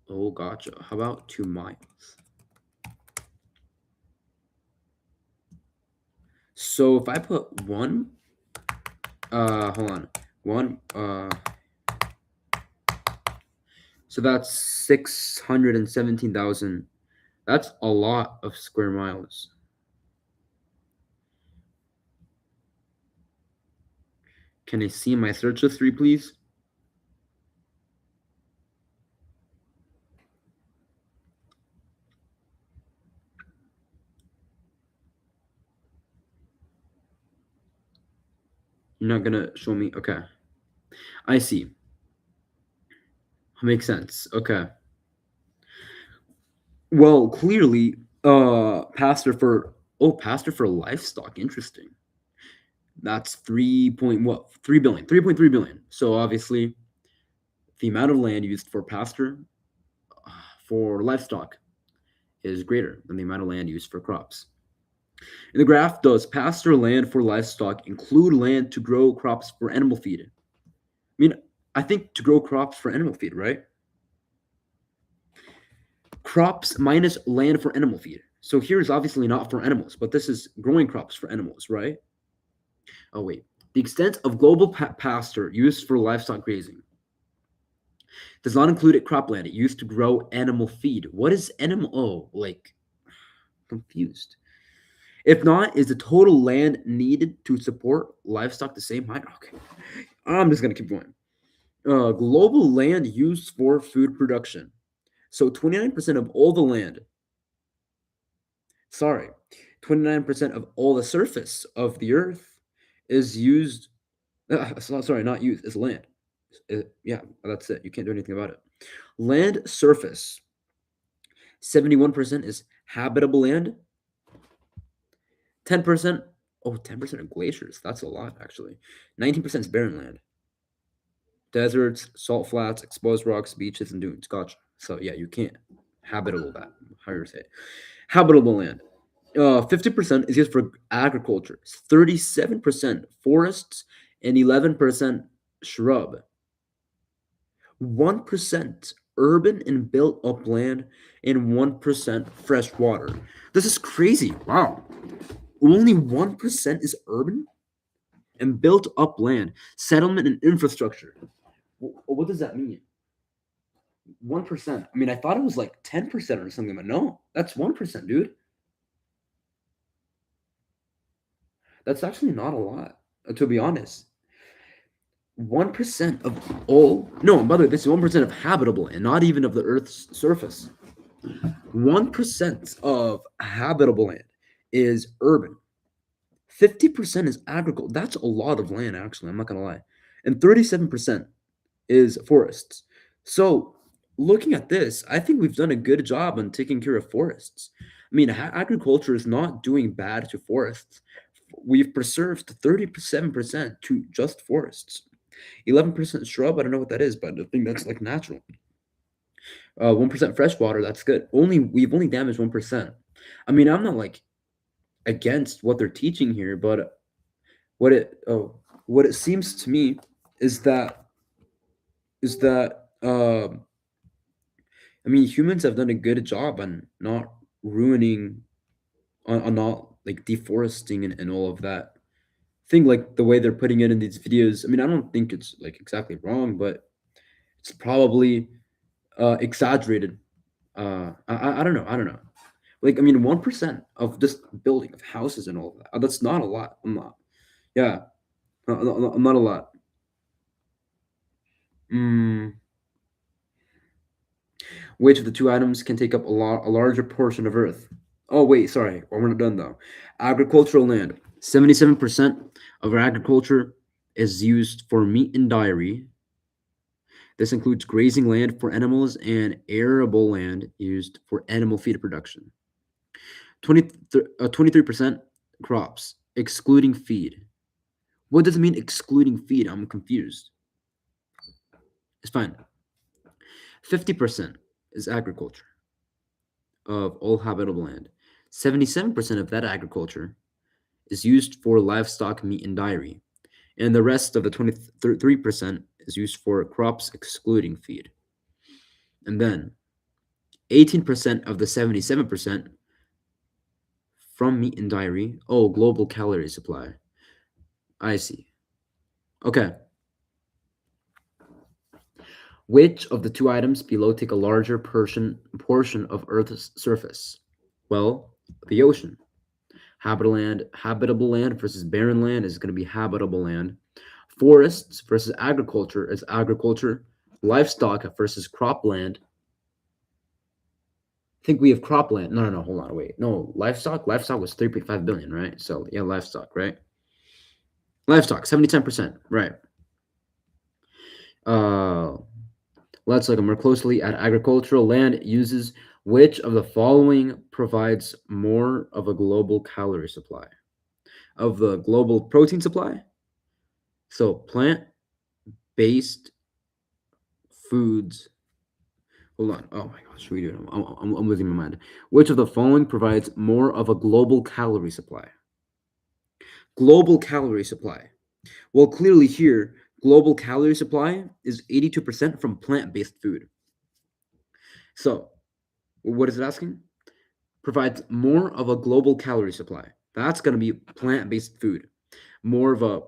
Oh, gotcha. How about 2 miles? So if I put hold on. So that's 617,000. That's a lot of square miles. Can I see my search history, please? You're not gonna show me? Okay. I see. Makes sense. Okay. Well, clearly, pasture for livestock. Interesting. That's 3.3 billion. So obviously, the amount of land used for pasture for livestock is greater than the amount of land used for crops. In the graph, does pasture land for livestock include land to grow crops for animal feed? mean, I think to grow crops for animal feed, right? Crops minus land for animal feed. So here is obviously not for animals, but this is growing crops for animals, right? Oh, wait. The extent of global pasture used for livestock grazing does not include cropland used to grow animal feed. What is animal? Oh, like, confused. If not, is the total land needed to support livestock the same height? Okay. I'm just going to keep going. Global land used for food production. So 29% of all the land, sorry, 29% of all the surface of the earth is used. Sorry, not used, is land. Yeah, that's it. You can't do anything about it. Land surface, 71% is habitable land. 10%, oh, 10% of glaciers. That's a lot, actually. 19% is barren land. Deserts, salt flats, exposed rocks, beaches, and dunes. Gotcha. So, yeah, you can't habitable that. How do you say it? Habitable land. 50% is used for agriculture, 37% forests, and 11% shrub. 1% urban and built up land, and 1% fresh water. This is crazy. Wow. Only 1% is urban and built up land, settlement, and infrastructure. What does that mean? 1%. I mean, I thought it was like 10% or something, but no, that's 1%, dude. That's actually not a lot, to be honest. 1% of all, no, by the way, this is 1% of habitable and not even of the Earth's surface. 1% of habitable land is urban. 50% is agriculture. That's a lot of land, actually. I'm not going to lie. And 37% is forests. So, looking at this, I think we've done a good job on taking care of forests. I mean, agriculture is not doing bad to forests. We've preserved 37% to just forests. 11% shrub, I don't know what that is, but I think that's like natural. 1% freshwater, that's good. We've only damaged 1%. I mean, I'm not like against what they're teaching here, but what it what it seems to me is that is that I mean, humans have done a good job on not ruining, on not like deforesting and all of that. Thing like the way they're putting it in these videos. I mean, I don't think it's like exactly wrong, but it's probably exaggerated. I don't know. I don't know. Like, I mean, 1% of just building of houses and all of that. That's not a lot. I'm not. Yeah, not a lot. Mm, which of the two items can take up a larger portion of Earth? Oh wait, sorry, we're not done though. Agricultural land. 77% of our agriculture is used for meat and dairy. This includes grazing land for animals and arable land used for animal feed production. 23% crops, excluding feed. What does it mean excluding feed? I'm confused. It's fine. 50% is agriculture of all habitable land. 77% of that agriculture is used for livestock, meat, and dairy. And the rest of the 23% is used for crops excluding feed. And then 18% of the 77% from meat and dairy. Oh, global calorie supply. I see. Okay. Which of the two items below take a larger portion of Earth's surface? Well, the ocean. Habitable land versus barren land is going to be habitable land. Forests versus agriculture is agriculture. Livestock versus cropland. I think we have cropland. No, hold on, wait. No, livestock. Livestock was 3.5 billion, right? So yeah, livestock, right? Livestock, 70-10%, right? Let's look more closely at agricultural land uses. Which of the following provides more of a global calorie supply? Of the global protein supply? So plant-based foods. Hold on. Oh my gosh, we do. I'm losing my mind. Which of the following provides more of a global calorie supply? Global calorie supply. Well, clearly here, Global calorie supply is 82% from plant-based food. So, what is it asking? Provides more of a global calorie supply. That's going to be plant-based food. More of a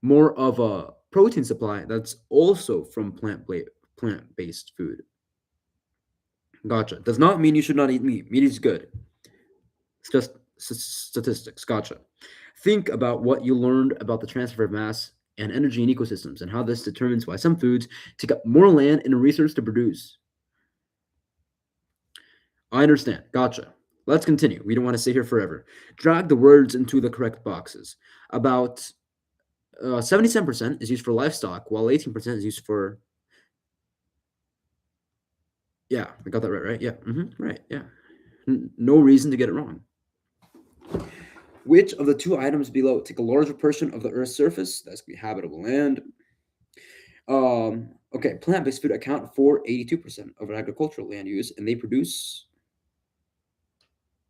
more of a protein supply that's also from plant-based food. Gotcha. Does not mean you should not eat meat. Meat is good. It's just statistics. Gotcha. Think about what you learned about the transfer of mass and energy in ecosystems and how this determines why some foods take up more land and resource to produce. I understand. Gotcha. Let's continue. We don't want to sit here forever. Drag the words into the correct boxes. About 77% is used for livestock, while 18% is used for. Yeah, I got that right, right? Yeah. Right. Yeah. No reason to get it wrong. Which of the two items below take a larger portion of the Earth's surface? That's gonna be habitable land. Okay, plant-based food account for 82% of agricultural land use, and they produce.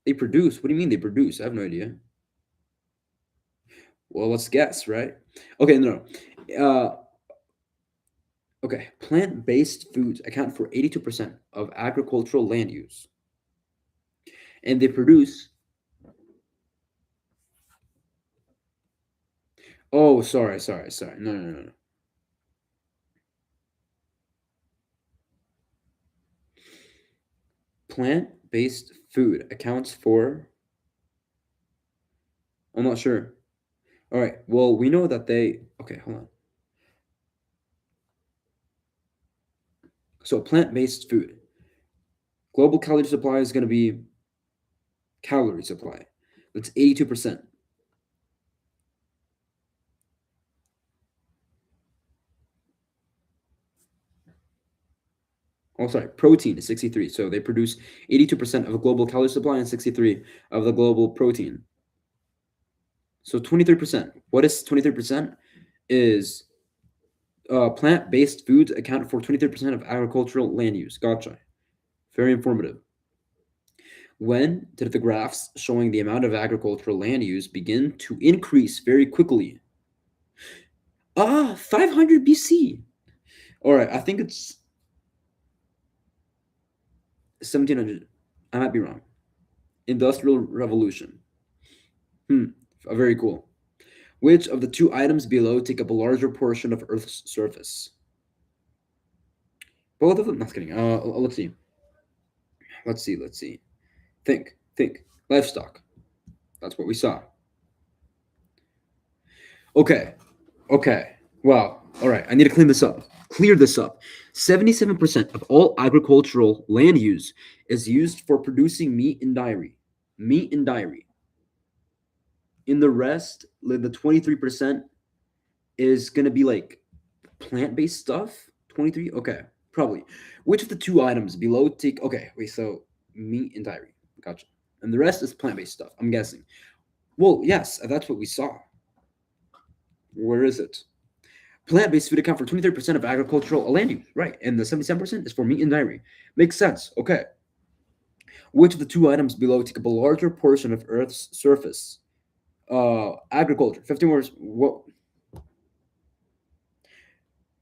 They produce. What do you mean they produce? I have no idea. Well, let's guess, right? Okay, no. Okay, plant-based foods account for 82% of agricultural land use, and they produce. Oh, sorry. No. Plant-based food accounts for. I'm not sure. All right. Well, we know that they. Okay, hold on. So plant-based food. Global calorie supply is going to be calorie supply. That's 82%. Oh, sorry. Protein is 63. So they produce 82% of the global calorie supply and 63 of the global protein. So 23%. What is 23%? Is plant-based foods account for 23% of agricultural land use. Gotcha. Very informative. When did the graphs showing the amount of agricultural land use begin to increase very quickly? 500 BC. All right, I think it's 1700. I might be wrong. Industrial Revolution. Hmm, very cool. Which of the two items below take up a larger portion of Earth's surface? Both of them? Not kidding. Let's see. Let's see. Think. Livestock. That's what we saw. Okay. Okay. Wow. All right. I need to clean this up. Clear this up. 77% of all agricultural land use is used for producing meat and dairy. Meat and dairy. In the rest, like the 23% is going to be like plant-based stuff. 23? Okay. Probably. Which of the two items below take. Okay. Wait. So meat and dairy. Gotcha. And the rest is plant-based stuff. I'm guessing. Well, yes. That's what we saw. Where is it? Plant-based food account for 23% of agricultural land use, right? And the 77% is for meat and dairy. Makes sense. Okay. Which of the two items below take up a larger portion of Earth's surface? Agriculture. 15 words. What?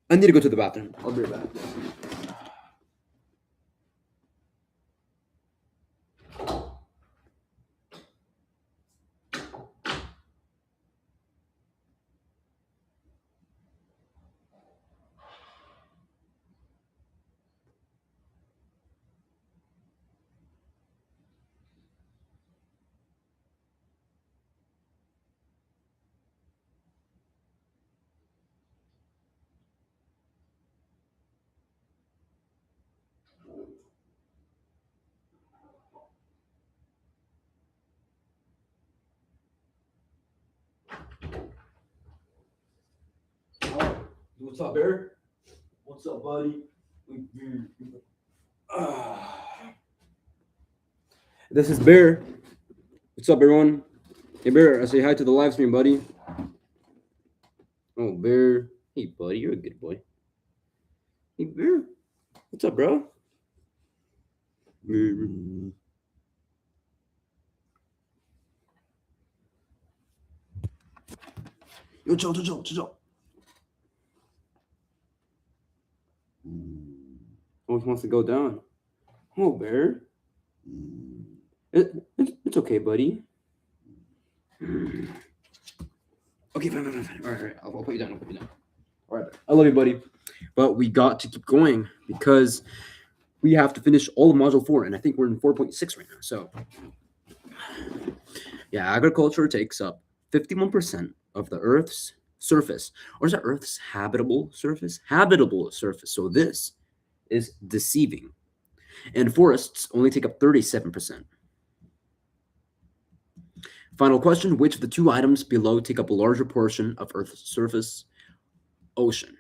I need to go to the bathroom. I'll be right back. What's up, Bear? What's up, buddy? This is Bear. What's up, everyone? Hey, Bear. I say hi to the live stream, buddy. Oh, Bear. Hey, buddy. You're a good boy. Hey, Bear. What's up, bro? Bear. Yo, chill, chill, chill, chill. Always wants to go down. Oh, bear. It's okay, buddy. Okay, fine. All right. I'll put you down. All right, I love you, buddy. But we got to keep going because we have to finish all of Module 4, and I think we're in 4.6 right now. So, yeah, agriculture takes up 51% of the Earth's surface. Or is that Earth's habitable surface? Habitable surface. So this is deceiving. And forests only take up 37%. Final question, which of the two items below take up a larger portion of Earth's surface? Ocean.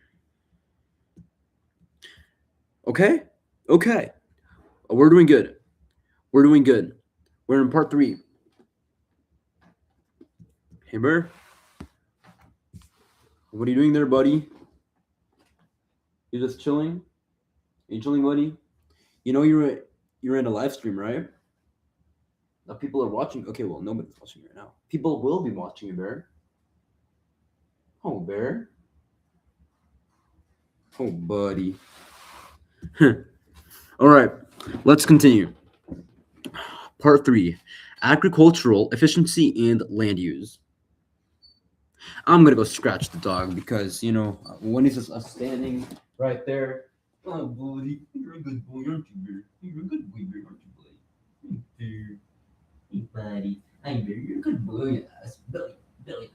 Okay? Okay. We're doing good. We're in part 3. Hey, Bear. What are you doing there, buddy? You just chilling? Are you chilling, buddy? You know you're in a live stream, right? Now people are watching. Okay, well, nobody's watching right now. People will be watching you, Bear. Oh, Bear. Oh, buddy. All right, let's continue. Part 3, agricultural efficiency and land use. I'm gonna go scratch the dog because, when he's just standing right there. Oh, buddy, you're a good boy, aren't you, Bear? You're a good boy, Bear, aren't you, buddy? Bear. Hey, buddy. Hey, Bear, you're a good boy. Yes, Billy.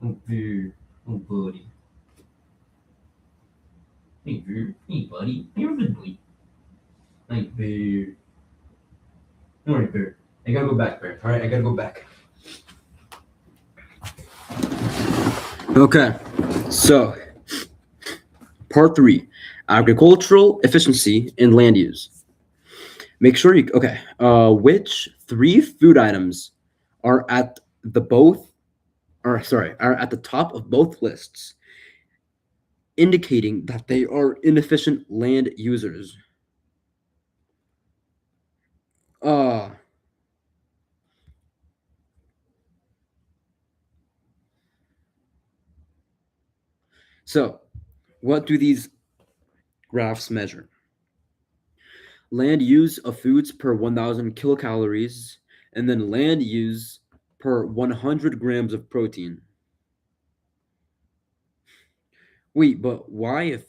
Oh, Bear. Oh, buddy. Hey, Bear. Hey, buddy. You're a good boy. Hey, Bear. All right, Bear. I gotta go back, Bear. All right, I gotta go back. Okay, so part 3, agricultural efficiency and land use. Make sure you which 3 food items are at the top of both lists, indicating that they are inefficient land users. So, what do these graphs measure? Land use of foods per 1,000 kilocalories, and then land use per 100 grams of protein. Wait, but why if...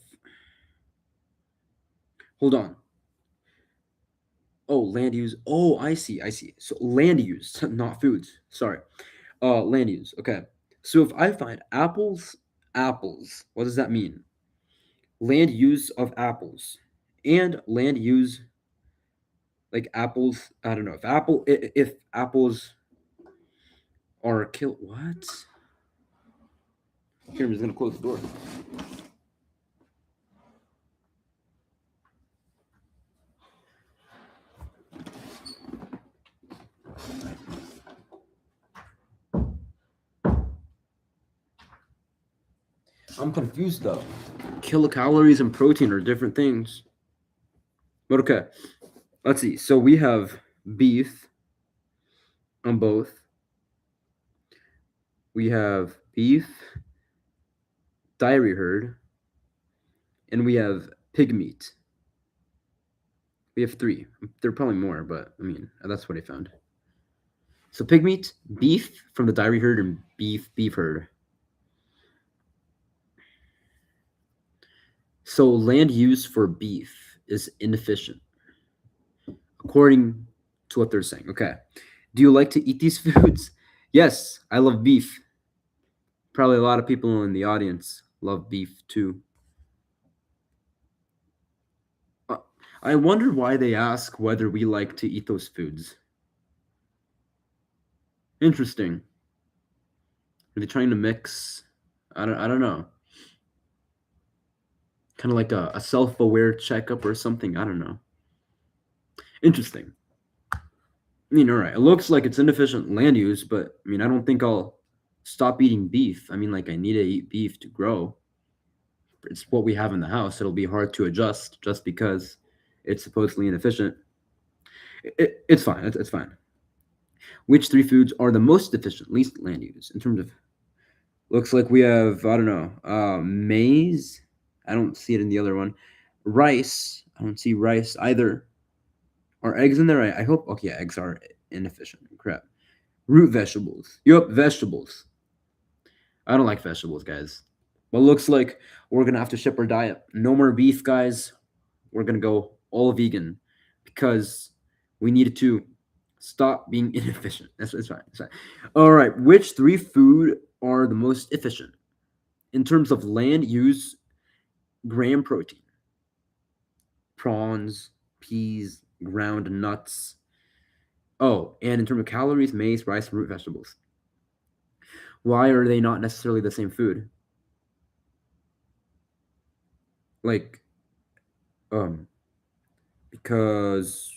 Hold on. Oh, land use. Oh, I see. So land use, not foods. Sorry. Land use. Okay. So if I find apples, what does that mean? Land use of apples and land use like apples. I don't know if apples are what? Here, I'm just gonna close the door. I'm confused though. Kilocalories and protein are different things. But okay, let's see. So we have beef on both. We have beef, dairy herd, and we have pig meat. We have 3. There are probably more, but I mean, that's what I found. So pig meat, beef from the dairy herd, and beef herd. So land use for beef is inefficient, according to what they're saying. Okay. Do you like to eat these foods? Yes, I love beef. Probably a lot of people in the audience love beef too. I wonder why they ask whether we like to eat those foods. Interesting. Are they trying to mix? I don't know. Kind of like a self-aware checkup or something. I don't know. Interesting. I mean, all right. It looks like it's inefficient land use, but I mean, I don't think I'll stop eating beef. I mean, like I need to eat beef to grow. It's what we have in the house. It'll be hard to adjust just because it's supposedly inefficient. It's fine. It's fine. Which 3 foods are the most efficient, least land use in terms of Looks like we have, I don't know, maize. I don't see it in the other one. Rice. I don't see rice either. Are eggs in there? I hope. Okay, yeah, eggs are inefficient. Crap. Root vegetables. Yup, vegetables. I don't like vegetables, guys. But looks like we're gonna have to ship our diet. No more beef, guys. We're gonna go all vegan because we needed to stop being inefficient. That's fine. That's fine. All right. Which three food are the most efficient in terms of land use, gram protein? Prawns, peas, ground nuts. Oh, and in terms of calories, maize, rice, and root vegetables. Why are they not necessarily the same food? Like, um, because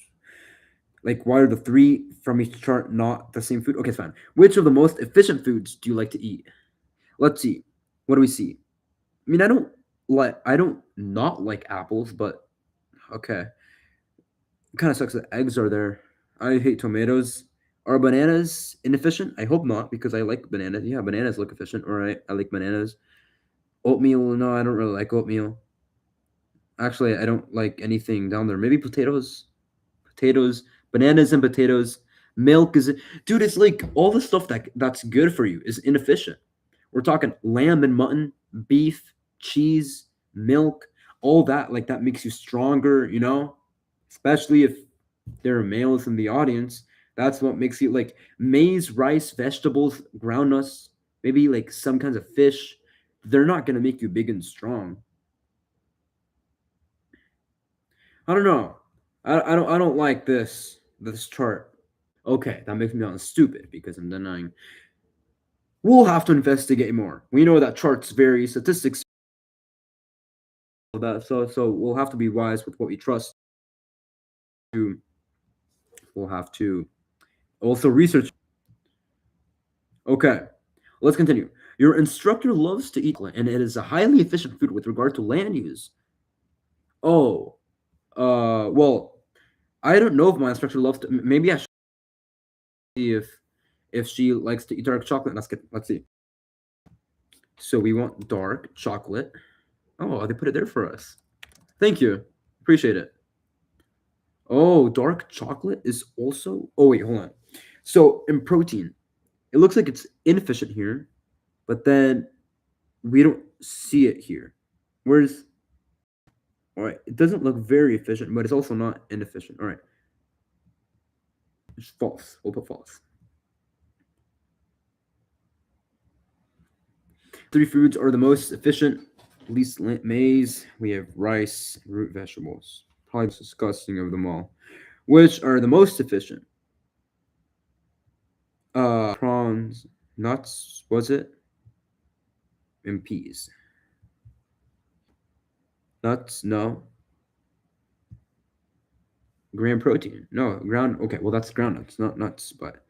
why are the three from each chart not the same food? Okay, it's fine. Which of the most efficient foods do you like to eat? Let's see. What do we see? I mean, I don't not like apples, but okay. It kind of sucks that eggs are there. I hate tomatoes. Are bananas inefficient? I hope not because I like bananas. Yeah, bananas look efficient. All right, I like bananas. Oatmeal, no, I don't really like oatmeal. Actually, I don't like anything down there. Maybe potatoes. Potatoes, bananas and potatoes. Milk is dude, it's like all the stuff that's good for you is inefficient. We're talking lamb and mutton, beef, cheese, milk, all that like that makes you stronger, you know? Especially if there are males in the audience. That's what makes you like maize, rice, vegetables, ground nuts, maybe like some kinds of fish. They're not gonna make you big and strong. I don't know. I don't like this chart. Okay, that makes me sound stupid because I'm denying. We'll have to investigate more. We know that charts vary, statistics that so we'll have to be wise with what we trust. We'll have to also research. Okay, let's continue. Your instructor loves to eat, and it is a highly efficient food with regard to land use. Oh, well, I don't know if my instructor loves to. Maybe I should see if she likes to eat dark chocolate. Let's see. So we want dark chocolate. Oh, they put it there for us. Thank you. Appreciate it. Oh, dark chocolate is also. Oh, wait, hold on. So in protein, it looks like it's inefficient here, but then we don't see it here. Where's. All right, it doesn't look very efficient, but it's also not inefficient. All right, it's false. We'll put false. Three foods are the most efficient. Least maize. We have rice, root vegetables. Probably the most disgusting of them all. Which are the most efficient? Prawns, nuts, was it? And peas. Nuts, no. Gram protein, no. Ground, okay, well, that's ground nuts, not nuts, but.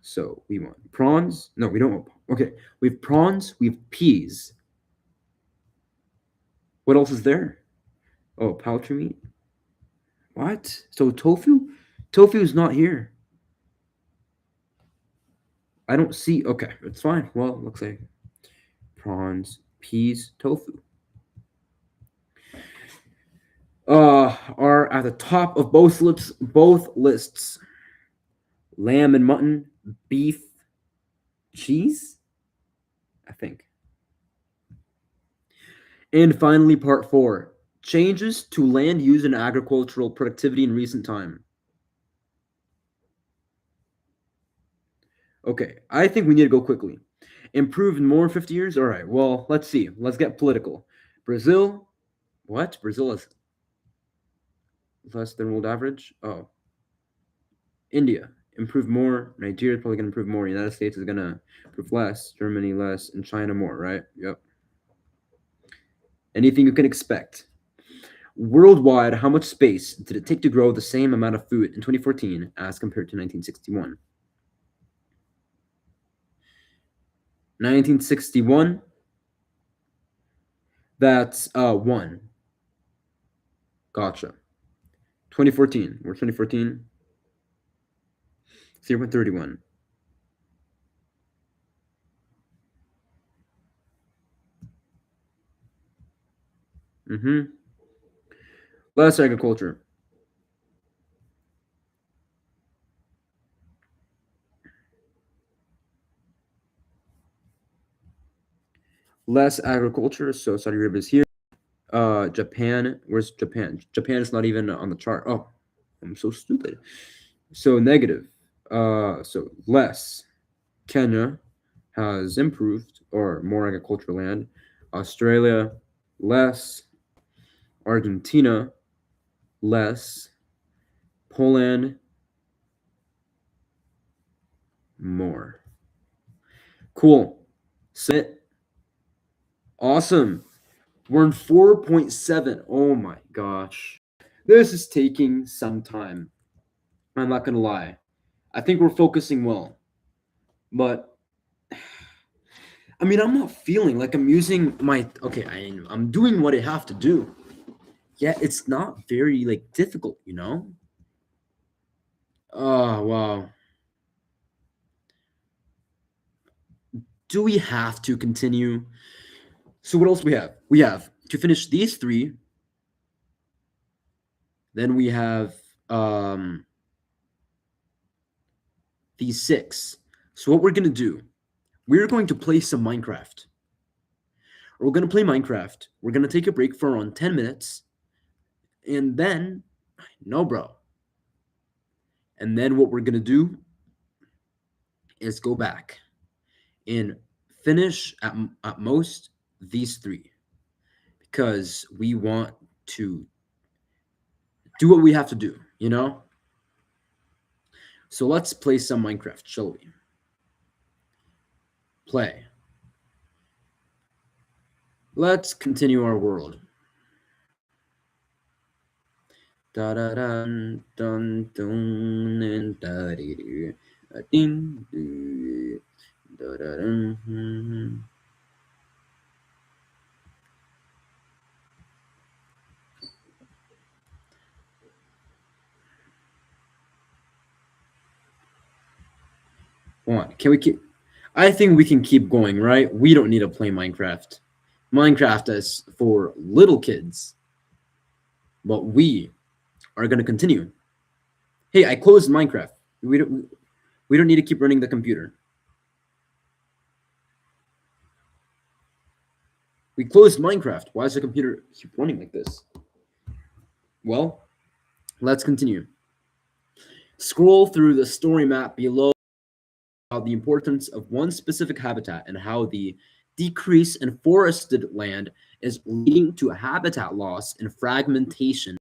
So we want prawns. No, we don't want. Okay, we have prawns, we have peas. What else is there? Oh, poultry meat. What? So tofu? Tofu is not here. I don't see. Okay, it's fine. Well, looks like prawns, peas, tofu. Are at the top of both lists. Lamb and mutton, beef, cheese, I think. And finally, part four, changes to land use and agricultural productivity in recent time. Okay, I think we need to go quickly. Improved more in 50 years? All right, well, let's see. Let's get political. Brazil, what? Brazil is less than world average? Oh. India, improve more. Nigeria is probably going to improve more. United States is going to improve less. Germany less. And China more, right? Yep. Anything you can expect. Worldwide, how much space did it take to grow the same amount of food in 2014 as compared to 1961? 1961, that's one. Gotcha. 2014, we're 2014, 0.31. Mm-hmm. Less agriculture. Less agriculture. So Saudi Arabia is here. Japan. Where's Japan? Japan is not even on the chart. Oh, I'm so stupid. So negative. So less. Kenya has improved or more agricultural land. Australia, less. Argentina, less. Poland, more. Cool. Sit. Awesome. We're in 4.7. Oh my gosh. This is taking some time. I'm not going to lie. I think we're focusing well. But I mean, I'm not feeling like I'm using my okay, I'm doing what I have to do. Yeah, it's not very like difficult, you know? Oh, wow. Do we have to continue? So what else do we have? We have to finish these three. Then we have um these six. So what we're gonna do, we're going to play some Minecraft. We're gonna play Minecraft. We're gonna take a break for around 10 minutes. And then, no, bro. And then what we're gonna do is go back and finish at most these three because we want to do what we have to do, you know? So let's play some Minecraft, shall we? Play. Let's continue our world. Da da dun dun dun and da dee doo. Ding doo. Da da dun. On. Can we keep? I think we can keep going, right? We don't need to play Minecraft. Minecraft is for little kids, but we are going to continue. Hey, I closed Minecraft. We don't need to keep running the computer. We closed Minecraft. Why does the computer keep running like this? Well, let's continue. Scroll through the story map below about the importance of one specific habitat and how the decrease in forested land is leading to habitat loss and fragmentation.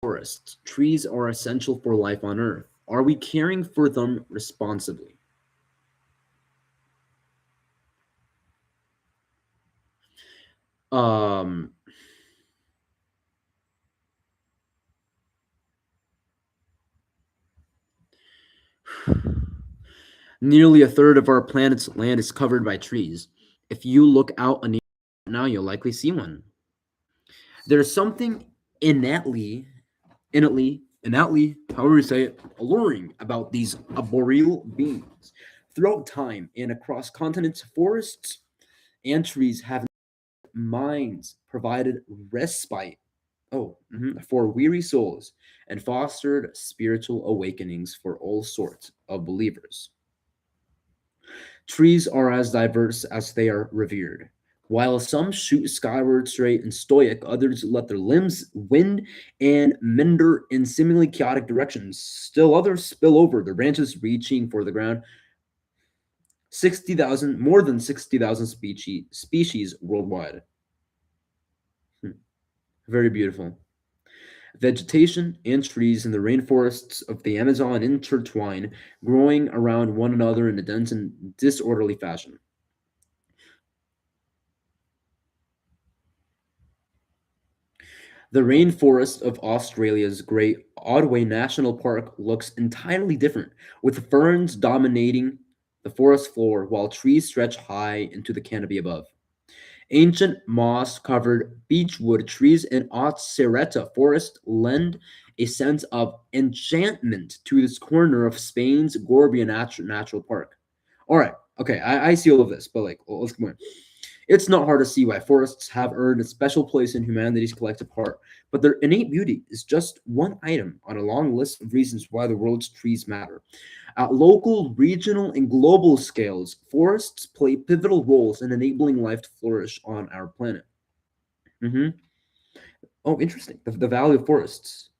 Forests, trees are essential for life on Earth. Are we caring for them responsibly? Um, Nearly a third of our planet's land is covered by trees. If you look out now, you'll likely see one. There's something innately, however you say it, alluring about these arboreal beings. Throughout time and across continents, forests and trees have minds provided respite for weary souls and fostered spiritual awakenings for all sorts of believers. Trees are as diverse as they are revered. While some shoot skyward straight and stoic, others let their limbs wind and meander in seemingly chaotic directions. Still others spill over, their branches reaching for the ground. 60,000, more than 60,000 species worldwide. Very beautiful. Vegetation and trees in the rainforests of the Amazon intertwine, growing around one another in a dense and disorderly fashion. The rainforest of Australia's Great Otway National Park looks entirely different, with ferns dominating the forest floor while trees stretch high into the canopy above. Ancient moss-covered beechwood trees in Otsereta forest lend a sense of enchantment to this corner of Spain's Gorbea Natural Park. All right, okay, I see all of this, but like, let's go on. It's not hard to see why forests have earned a special place in humanity's collective heart, but their innate beauty is just one item on a long list of reasons why the world's trees matter. At local, regional, and global scales, forests play pivotal roles in enabling life to flourish on our planet. Hmm. Oh, interesting. The value of forests.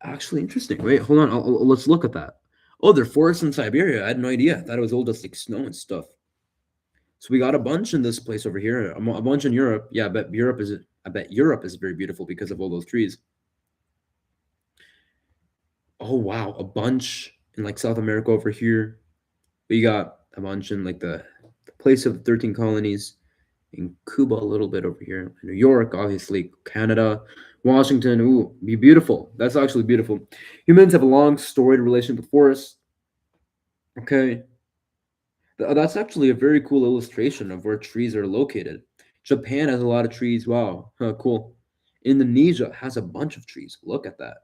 Actually, interesting. Wait, hold on. Let's look at that. Oh, there are forests in Siberia. I had no idea. I thought it was all just like snow and stuff. So we got a bunch in this place over here. A bunch in Europe. Yeah, I bet Europe is very beautiful because of all those trees. Oh wow, a bunch in like South America over here. We got a bunch in like the place of the 13 colonies in Cuba a little bit over here. New York, obviously, Canada, Washington. Ooh, be beautiful. That's actually beautiful. Humans have a long storied relation with forests. Okay. That's actually a very cool illustration of where trees are located. Japan has a lot of trees. Wow. Huh, cool. Indonesia has a bunch of trees. Look at that.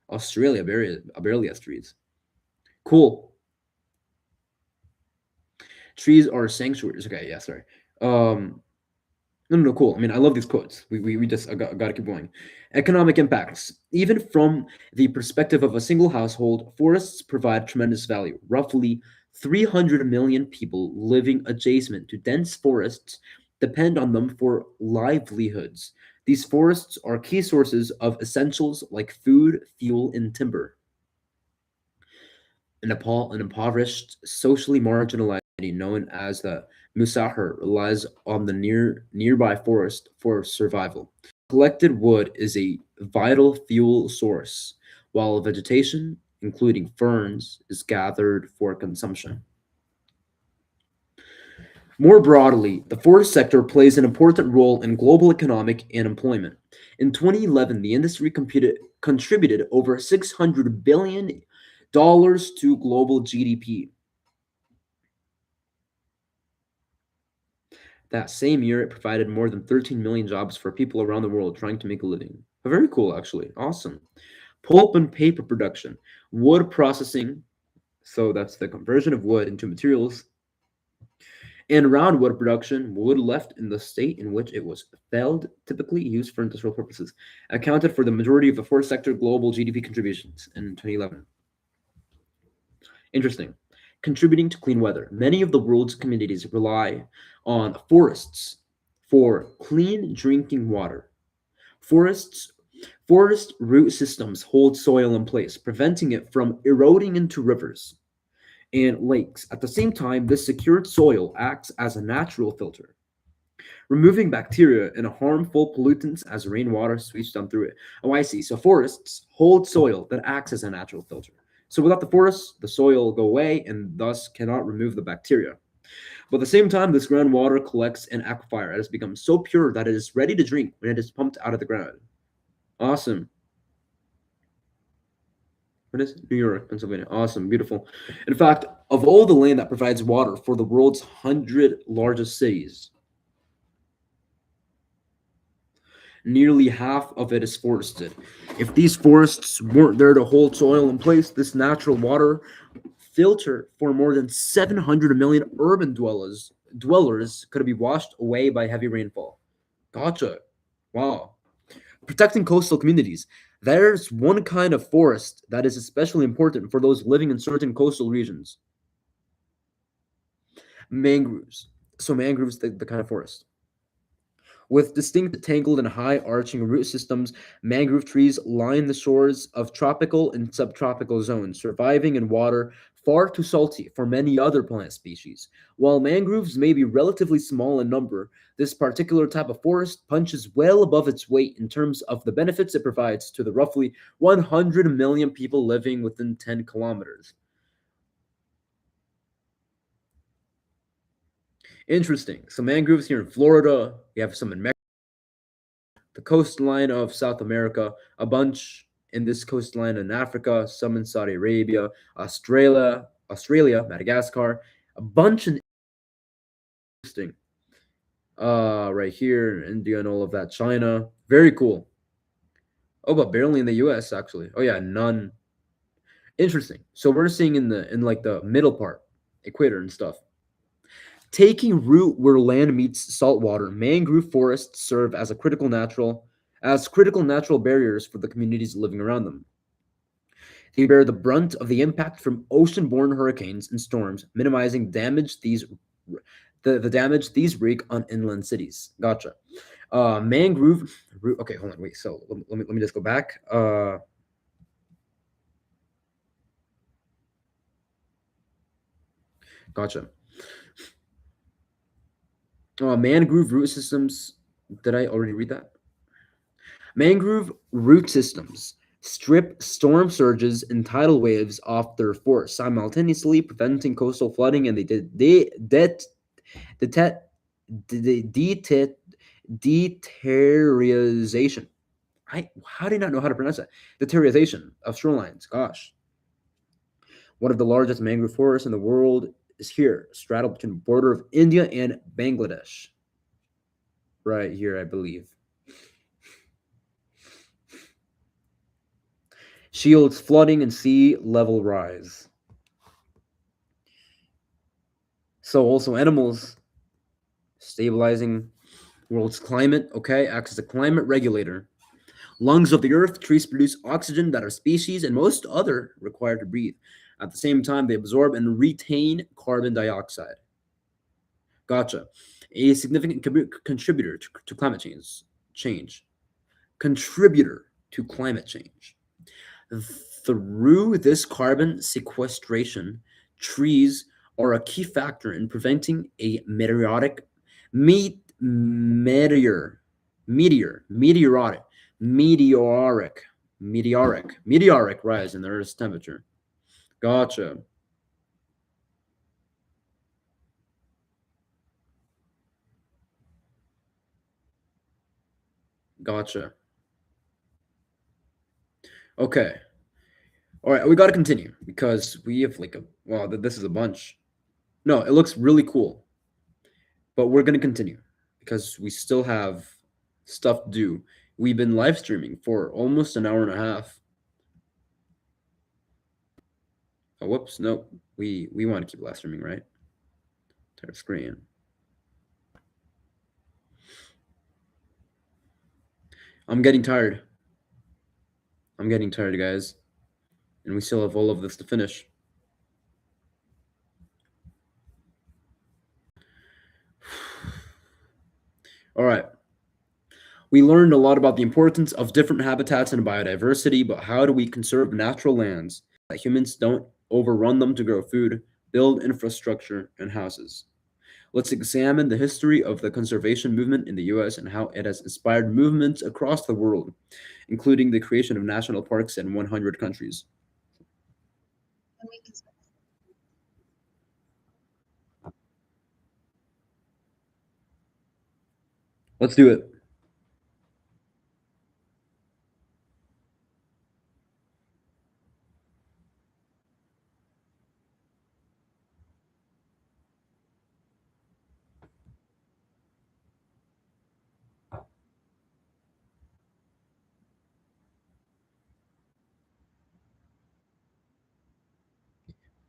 Australia barely has trees. Cool. Trees are sanctuaries. Okay, yeah, sorry. Um, no, cool. I mean, I love these quotes. We just got to keep going. Economic impacts. Even from the perspective of a single household, forests provide tremendous value. Roughly 300 million people living adjacent to dense forests depend on them for livelihoods. These forests are key sources of essentials like food, fuel, and timber. In Nepal, an impoverished, socially marginalized community known as the Musahar relies on the nearby forest for survival. Collected wood is a vital fuel source, while vegetation, including ferns, is gathered for consumption. More broadly, the forest sector plays an important role in global economic and employment. In 2011, the industry contributed over $600 billion to global GDP. That same year, it provided more than 13 million jobs for people around the world trying to make a living. Very cool, actually. Awesome. Pulp and paper production, wood processing, so that's the conversion of wood into materials, and roundwood production, wood left in the state in which it was felled, typically used for industrial purposes, accounted for the majority of the forest sector global GDP contributions in 2011. Interesting. Contributing to clean weather. Many of the world's communities rely on forests for clean drinking water. Forests Forest root systems hold soil in place, preventing it from eroding into rivers and lakes. At the same time, this secured soil acts as a natural filter, removing bacteria and harmful pollutants as rainwater sweeps down through it. Oh, I see. So forests hold soil that acts as a natural filter. So without the forests, the soil will go away and thus cannot remove the bacteria. But at the same time, this groundwater collects in aquifer. It has become so pure that it is ready to drink when it is pumped out of the ground. Awesome. What is it? New York, Pennsylvania. Awesome, beautiful. In fact, of all the land that provides water for the world's 100 largest cities, nearly half of it is forested. If these forests weren't there to hold soil in place, this natural water filter for more than 700 million urban dwellers could be washed away by heavy rainfall. Gotcha. Wow. Protecting coastal communities. There's one kind of forest that is especially important for those living in certain coastal regions. Mangroves. So mangroves, the kind of forest. With distinct tangled and high arching root systems, mangrove trees line the shores of tropical and subtropical zones, surviving in water far too salty for many other plant species. While mangroves may be relatively small in number, this particular type of forest punches well above its weight in terms of the benefits it provides to the roughly 100 million people living within 10 kilometers. Interesting. So mangroves here in Florida, we have some in Mexico, the coastline of South America, a bunch in this coastline in Africa, some in Saudi Arabia, Australia, Madagascar, a bunch in interesting. Right here, India and all of that, China. Very cool. Oh, but barely in the US actually. Oh yeah, none. Interesting. So we're seeing in like the middle part, equator and stuff. Taking root where land meets salt water, mangrove forests serve as critical natural barriers for the communities living around them. They bear the brunt of the impact from ocean-borne hurricanes and storms, minimizing the damage these wreak on inland cities. Gotcha. Mangrove. Okay, hold on. Wait. So let me just go back. Gotcha. Mangrove root systems. Did I already read that? Mangrove root systems strip storm surges and tidal waves off their force, simultaneously preventing coastal flooding, and detet, detet, deteriorization. How do you not know how to pronounce that? Deteriorization of shorelines. Gosh, one of the largest mangrove forests in the world is here, straddled between the border of India and Bangladesh. Right here, I believe. Shields flooding and sea level rise. So also animals stabilizing world's climate. Okay, acts as a climate regulator. Lungs of the earth, trees produce oxygen that our species and most other require to breathe. At the same time, they absorb and retain carbon dioxide. Gotcha. A significant contributor to climate change. Contributor to climate change. Through this carbon sequestration, trees are a key factor in preventing a me, meteor, meteoric, meteoric rise in the Earth's temperature. Gotcha. Gotcha. Okay. All right. We got to continue because we have like a, wow, this is a bunch. No, it looks really cool, but we're going to continue because we still have stuff to do. We've been live streaming for almost an hour and a half. Oh, whoops. No, we want to keep live streaming, right? Entire screen. I'm getting tired. I'm getting tired, guys. And we still have all of this to finish. All right. We learned a lot about the importance of different habitats and biodiversity, but how do we conserve natural lands that humans don't overrun them to grow food, build infrastructure, and houses? Let's examine the history of the conservation movement in the US and how it has inspired movements across the world, including the creation of national parks in 100 countries. Let's do it.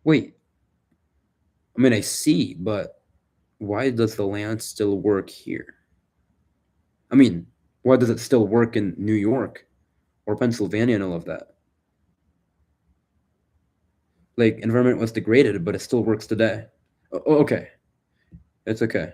Wait, I mean, I see, but why does the land still work here? I mean, why does it still work in New York or Pennsylvania and all of that? Like, environment was degraded, but it still works today. Okay, it's okay.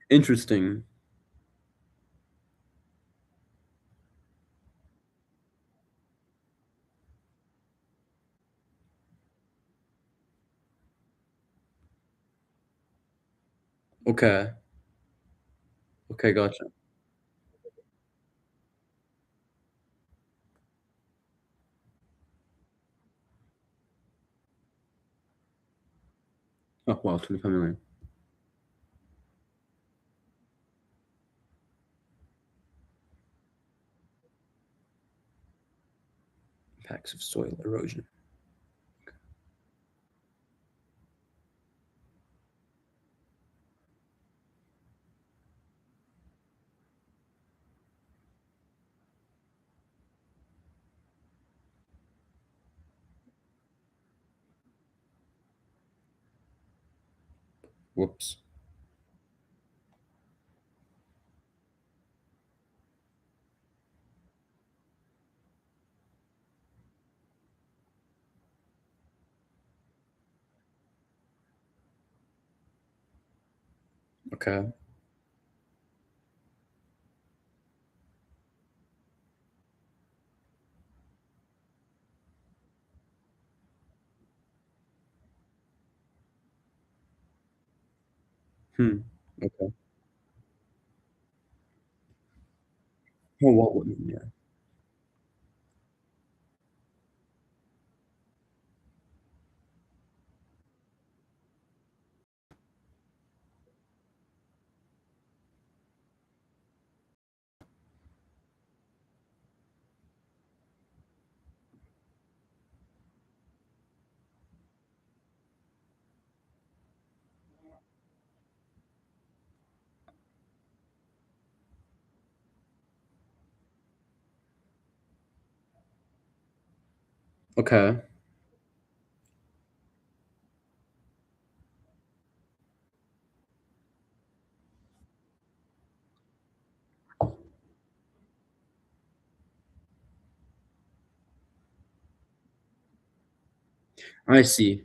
Interesting. Okay. Okay, gotcha. Oh, wow, 25 million. Impacts of soil erosion. Whoops. Okay. Hmm. Okay. Oh, what would yeah. Okay. I see.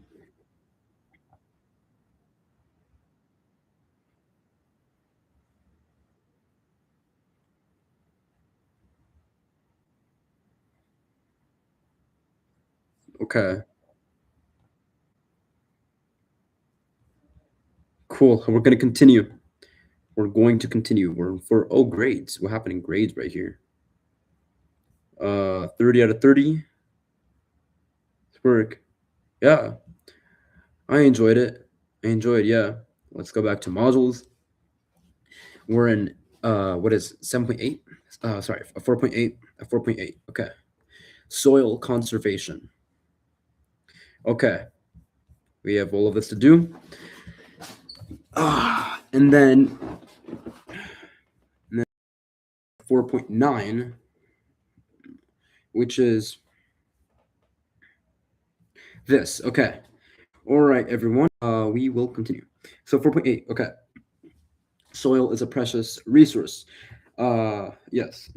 Okay. Cool. We're gonna continue. We're going to continue. We're for oh grades. What happened in grades right here? 30 out of 30. Work. Yeah. I enjoyed it. I enjoyed, yeah. Let's go back to modules. We're in what is 7.8? Sorry, a 4.8. A 4.8. Okay. Soil conservation. Okay. We have all of this to do. And then 4.9, which is this. Okay. All right, everyone. We will continue. So 4.8. Okay. Soil is a precious resource. Yes.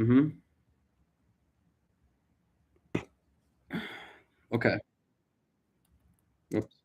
Okay. Oops.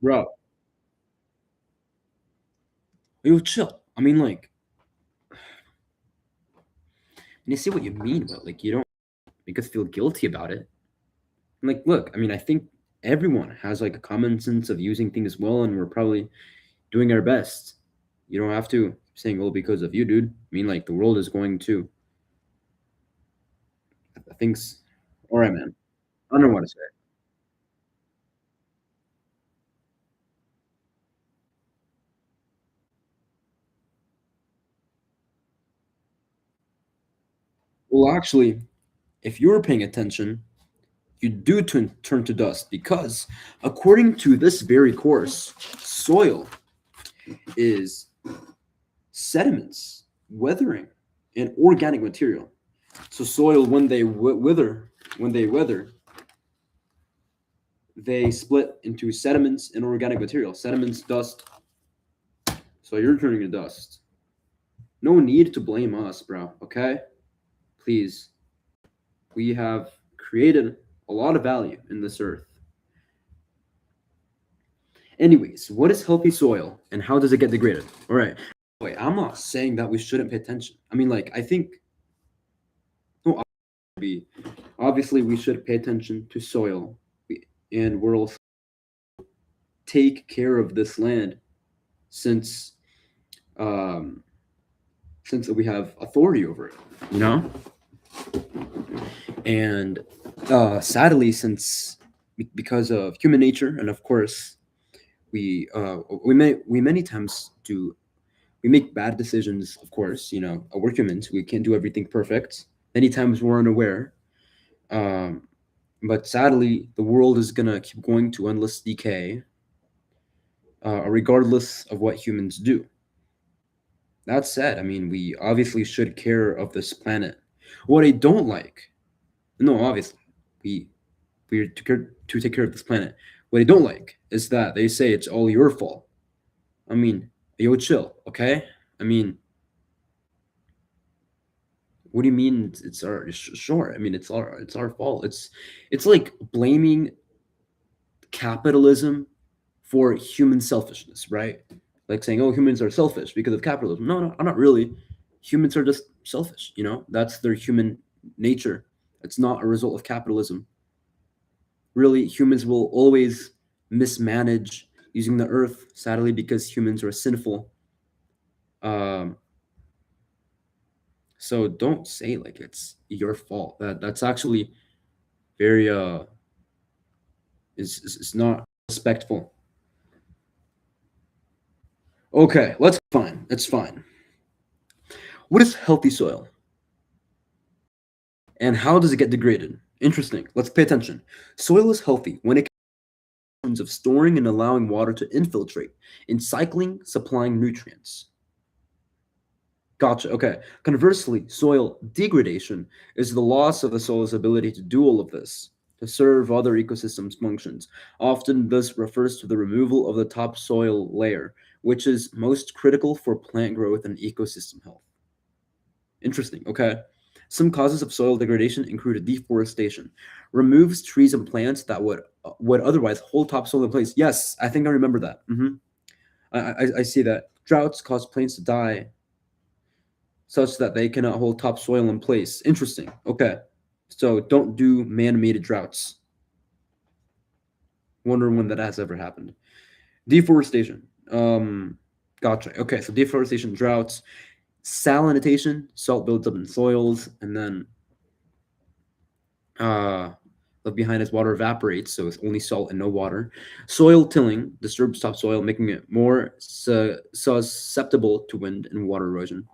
Bro, you chill. I mean, like, and I see what you mean, but like, you don't make us feel guilty about it. Like, look, I mean, I think everyone has like a common sense of using things well, and we're probably doing our best. You don't have to saying, "Oh, because of you, dude." I mean, like, the world is going to. Things. All right, man. I don't know what to say. Well, actually, if you were paying attention, you do turn to dust because, according to this very course, soil is sediments, weathering, and organic material. So soil, when they wither, they split into sediments and organic material. Sediments, dust. So you're turning to dust. No need to blame us, bro. Okay, please. We have created a lot of value in this earth. Anyways, what is healthy soil and how does it get degraded? All right. Wait, I'm not saying that we shouldn't pay attention. I mean, like, I think, no, we, obviously, we should pay attention to soil and we're also take care of this land since, um, since we have authority over it, you know? And sadly, since because of human nature, and of course, we many times do we make bad decisions. Of course, we're humans. We can't do everything perfect. Many times we're unaware. Um, but sadly, the world is gonna keep going to endless decay, regardless of what humans do. That said, I mean, we obviously should care of this planet. What I don't like, no, obviously, we we're to take care of this planet. What I don't like is that they say it's all your fault. I mean, yo, chill, okay? I mean, what do you mean it's our sure? I mean, it's our fault. It's like blaming capitalism for human selfishness, right? Like saying, "Oh, humans are selfish because of capitalism." No, no, I'm not really. Humans are just selfish. That's their human nature. It's not a result of capitalism. Really, humans will always mismanage using the earth, sadly, because humans are sinful. Um, so don't say like it's your fault. That's actually very is not respectful. Okay, let's fine. It's fine. What is healthy soil and how does it get degraded? Interesting. Let's pay attention. Soil is healthy when it comes of storing and allowing water to infiltrate, in cycling, supplying nutrients. Gotcha. Okay. Conversely, soil degradation is the loss of the soil's ability to do all of this, to serve other ecosystems' functions. Often, this refers to the removal of the topsoil layer, which is most critical for plant growth and ecosystem health. Interesting. Okay. Some causes of soil degradation include deforestation, removes trees and plants that would otherwise hold topsoil in place. Yes, I think I remember that. I see that. Droughts cause plants to die such that they cannot hold topsoil in place. Interesting. Okay. So don't do man-made droughts. Wonder when that has ever happened. Deforestation. Gotcha. Okay, so deforestation, droughts, salinization, salt builds up in soils, and then uh left behind as water evaporates, so it's only salt and no water. Soil tilling disturbs topsoil, making it more susceptible to wind and water erosion.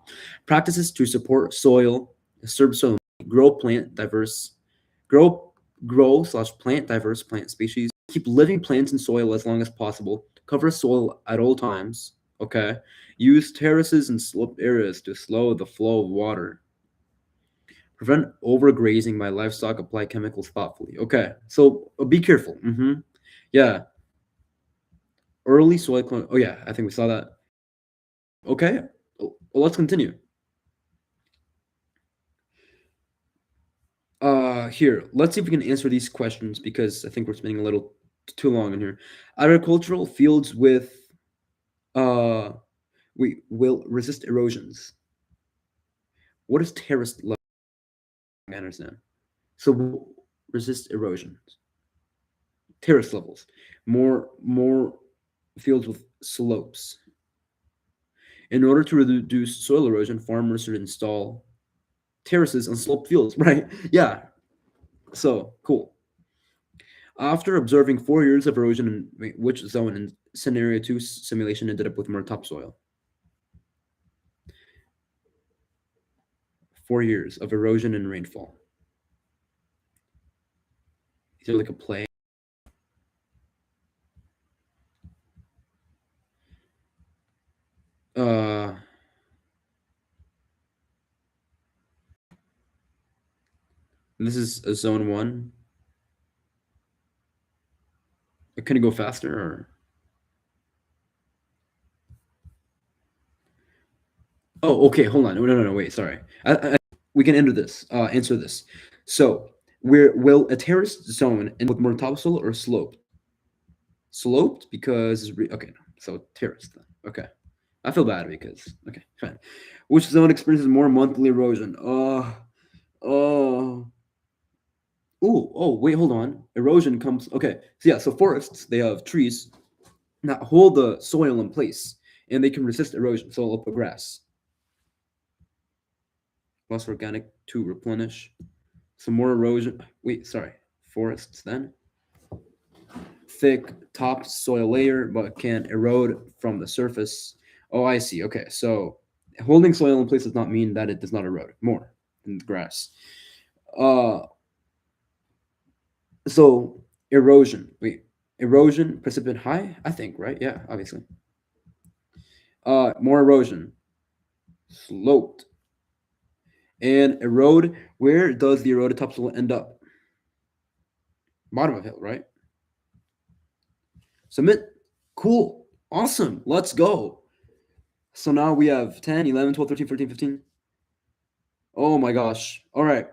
Practices to support soil, disturb soil, grow plant diverse, grow grow/plant diverse plant species. Keep living plants in soil as long as possible. Cover soil at all times. Okay. Use terraces and sloped areas to slow the flow of water. Prevent overgrazing by livestock. Apply chemicals thoughtfully. Okay, so be careful. Yeah, early soil. Oh yeah, I think we saw that. Okay, well, let's continue. Here, let's see if we can answer these questions because I think we're spending a little too long in here. Agricultural fields with uh, we will resist erosions. What is terraced level? I understand. So resist erosions. Terrace levels. More fields with slopes. In order to reduce soil erosion, farmers should install terraces on sloped fields, right? Yeah. So cool. After observing 4 years of erosion in which zone in scenario two simulation ended up with more topsoil? 4 years of erosion and rainfall. Is there like a play? Uh, this is a zone one. Can it go faster or? Oh, okay. Hold on. No, no, no. Wait. Sorry. We can enter this. Answer this. So, where will a terraced zone end with more topsoil or sloped? Sloped because okay, no. So terraced then. Okay. I feel bad because okay, fine. Which zone experiences more monthly erosion? Oh, wait, hold on. Erosion comes. Okay, so yeah, so forests they have trees that hold the soil in place, and they can resist erosion. So I'll put grass, less organic to replenish. Some more erosion. Wait, sorry, forests then. Thick top soil layer, but can erode from the surface. Oh, I see. Okay, so holding soil in place does not mean that it does not erode more than the grass. Uh, so erosion. Wait, erosion, precipitate high. I think right. Yeah, obviously. More erosion, sloped, and erode. Where does the eroded topsoil end up? Bottom of hill, right? Submit. Cool. Awesome. Let's go. So now we have 10, 11, 12, 13, 14, 15. Oh my gosh. All right.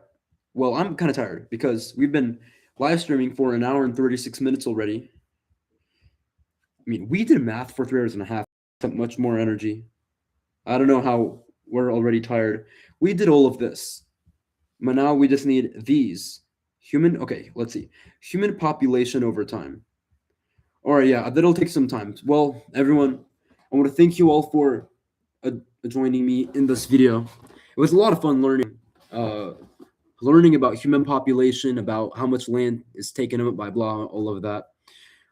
Well, I'm kind of tired because we've been live streaming for an hour and 36 minutes already. I mean, we did math for 3 hours and a half. Much more energy. I don't know how we're already tired. We did all of this. But now we just need these. Okay, let's see. Human population over time. All right, yeah, that'll take some time. Well, everyone, I want to thank you all for uh, joining me in this video. It was a lot of fun uh, learning about human population, about how much land is taken up by blah, all of that.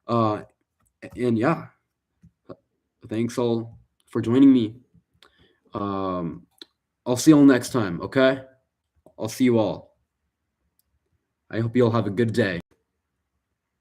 Uh, and yeah, thanks all for joining me. Um, I'll see you all next time, okay? I'll see you all. I hope you all have a good day.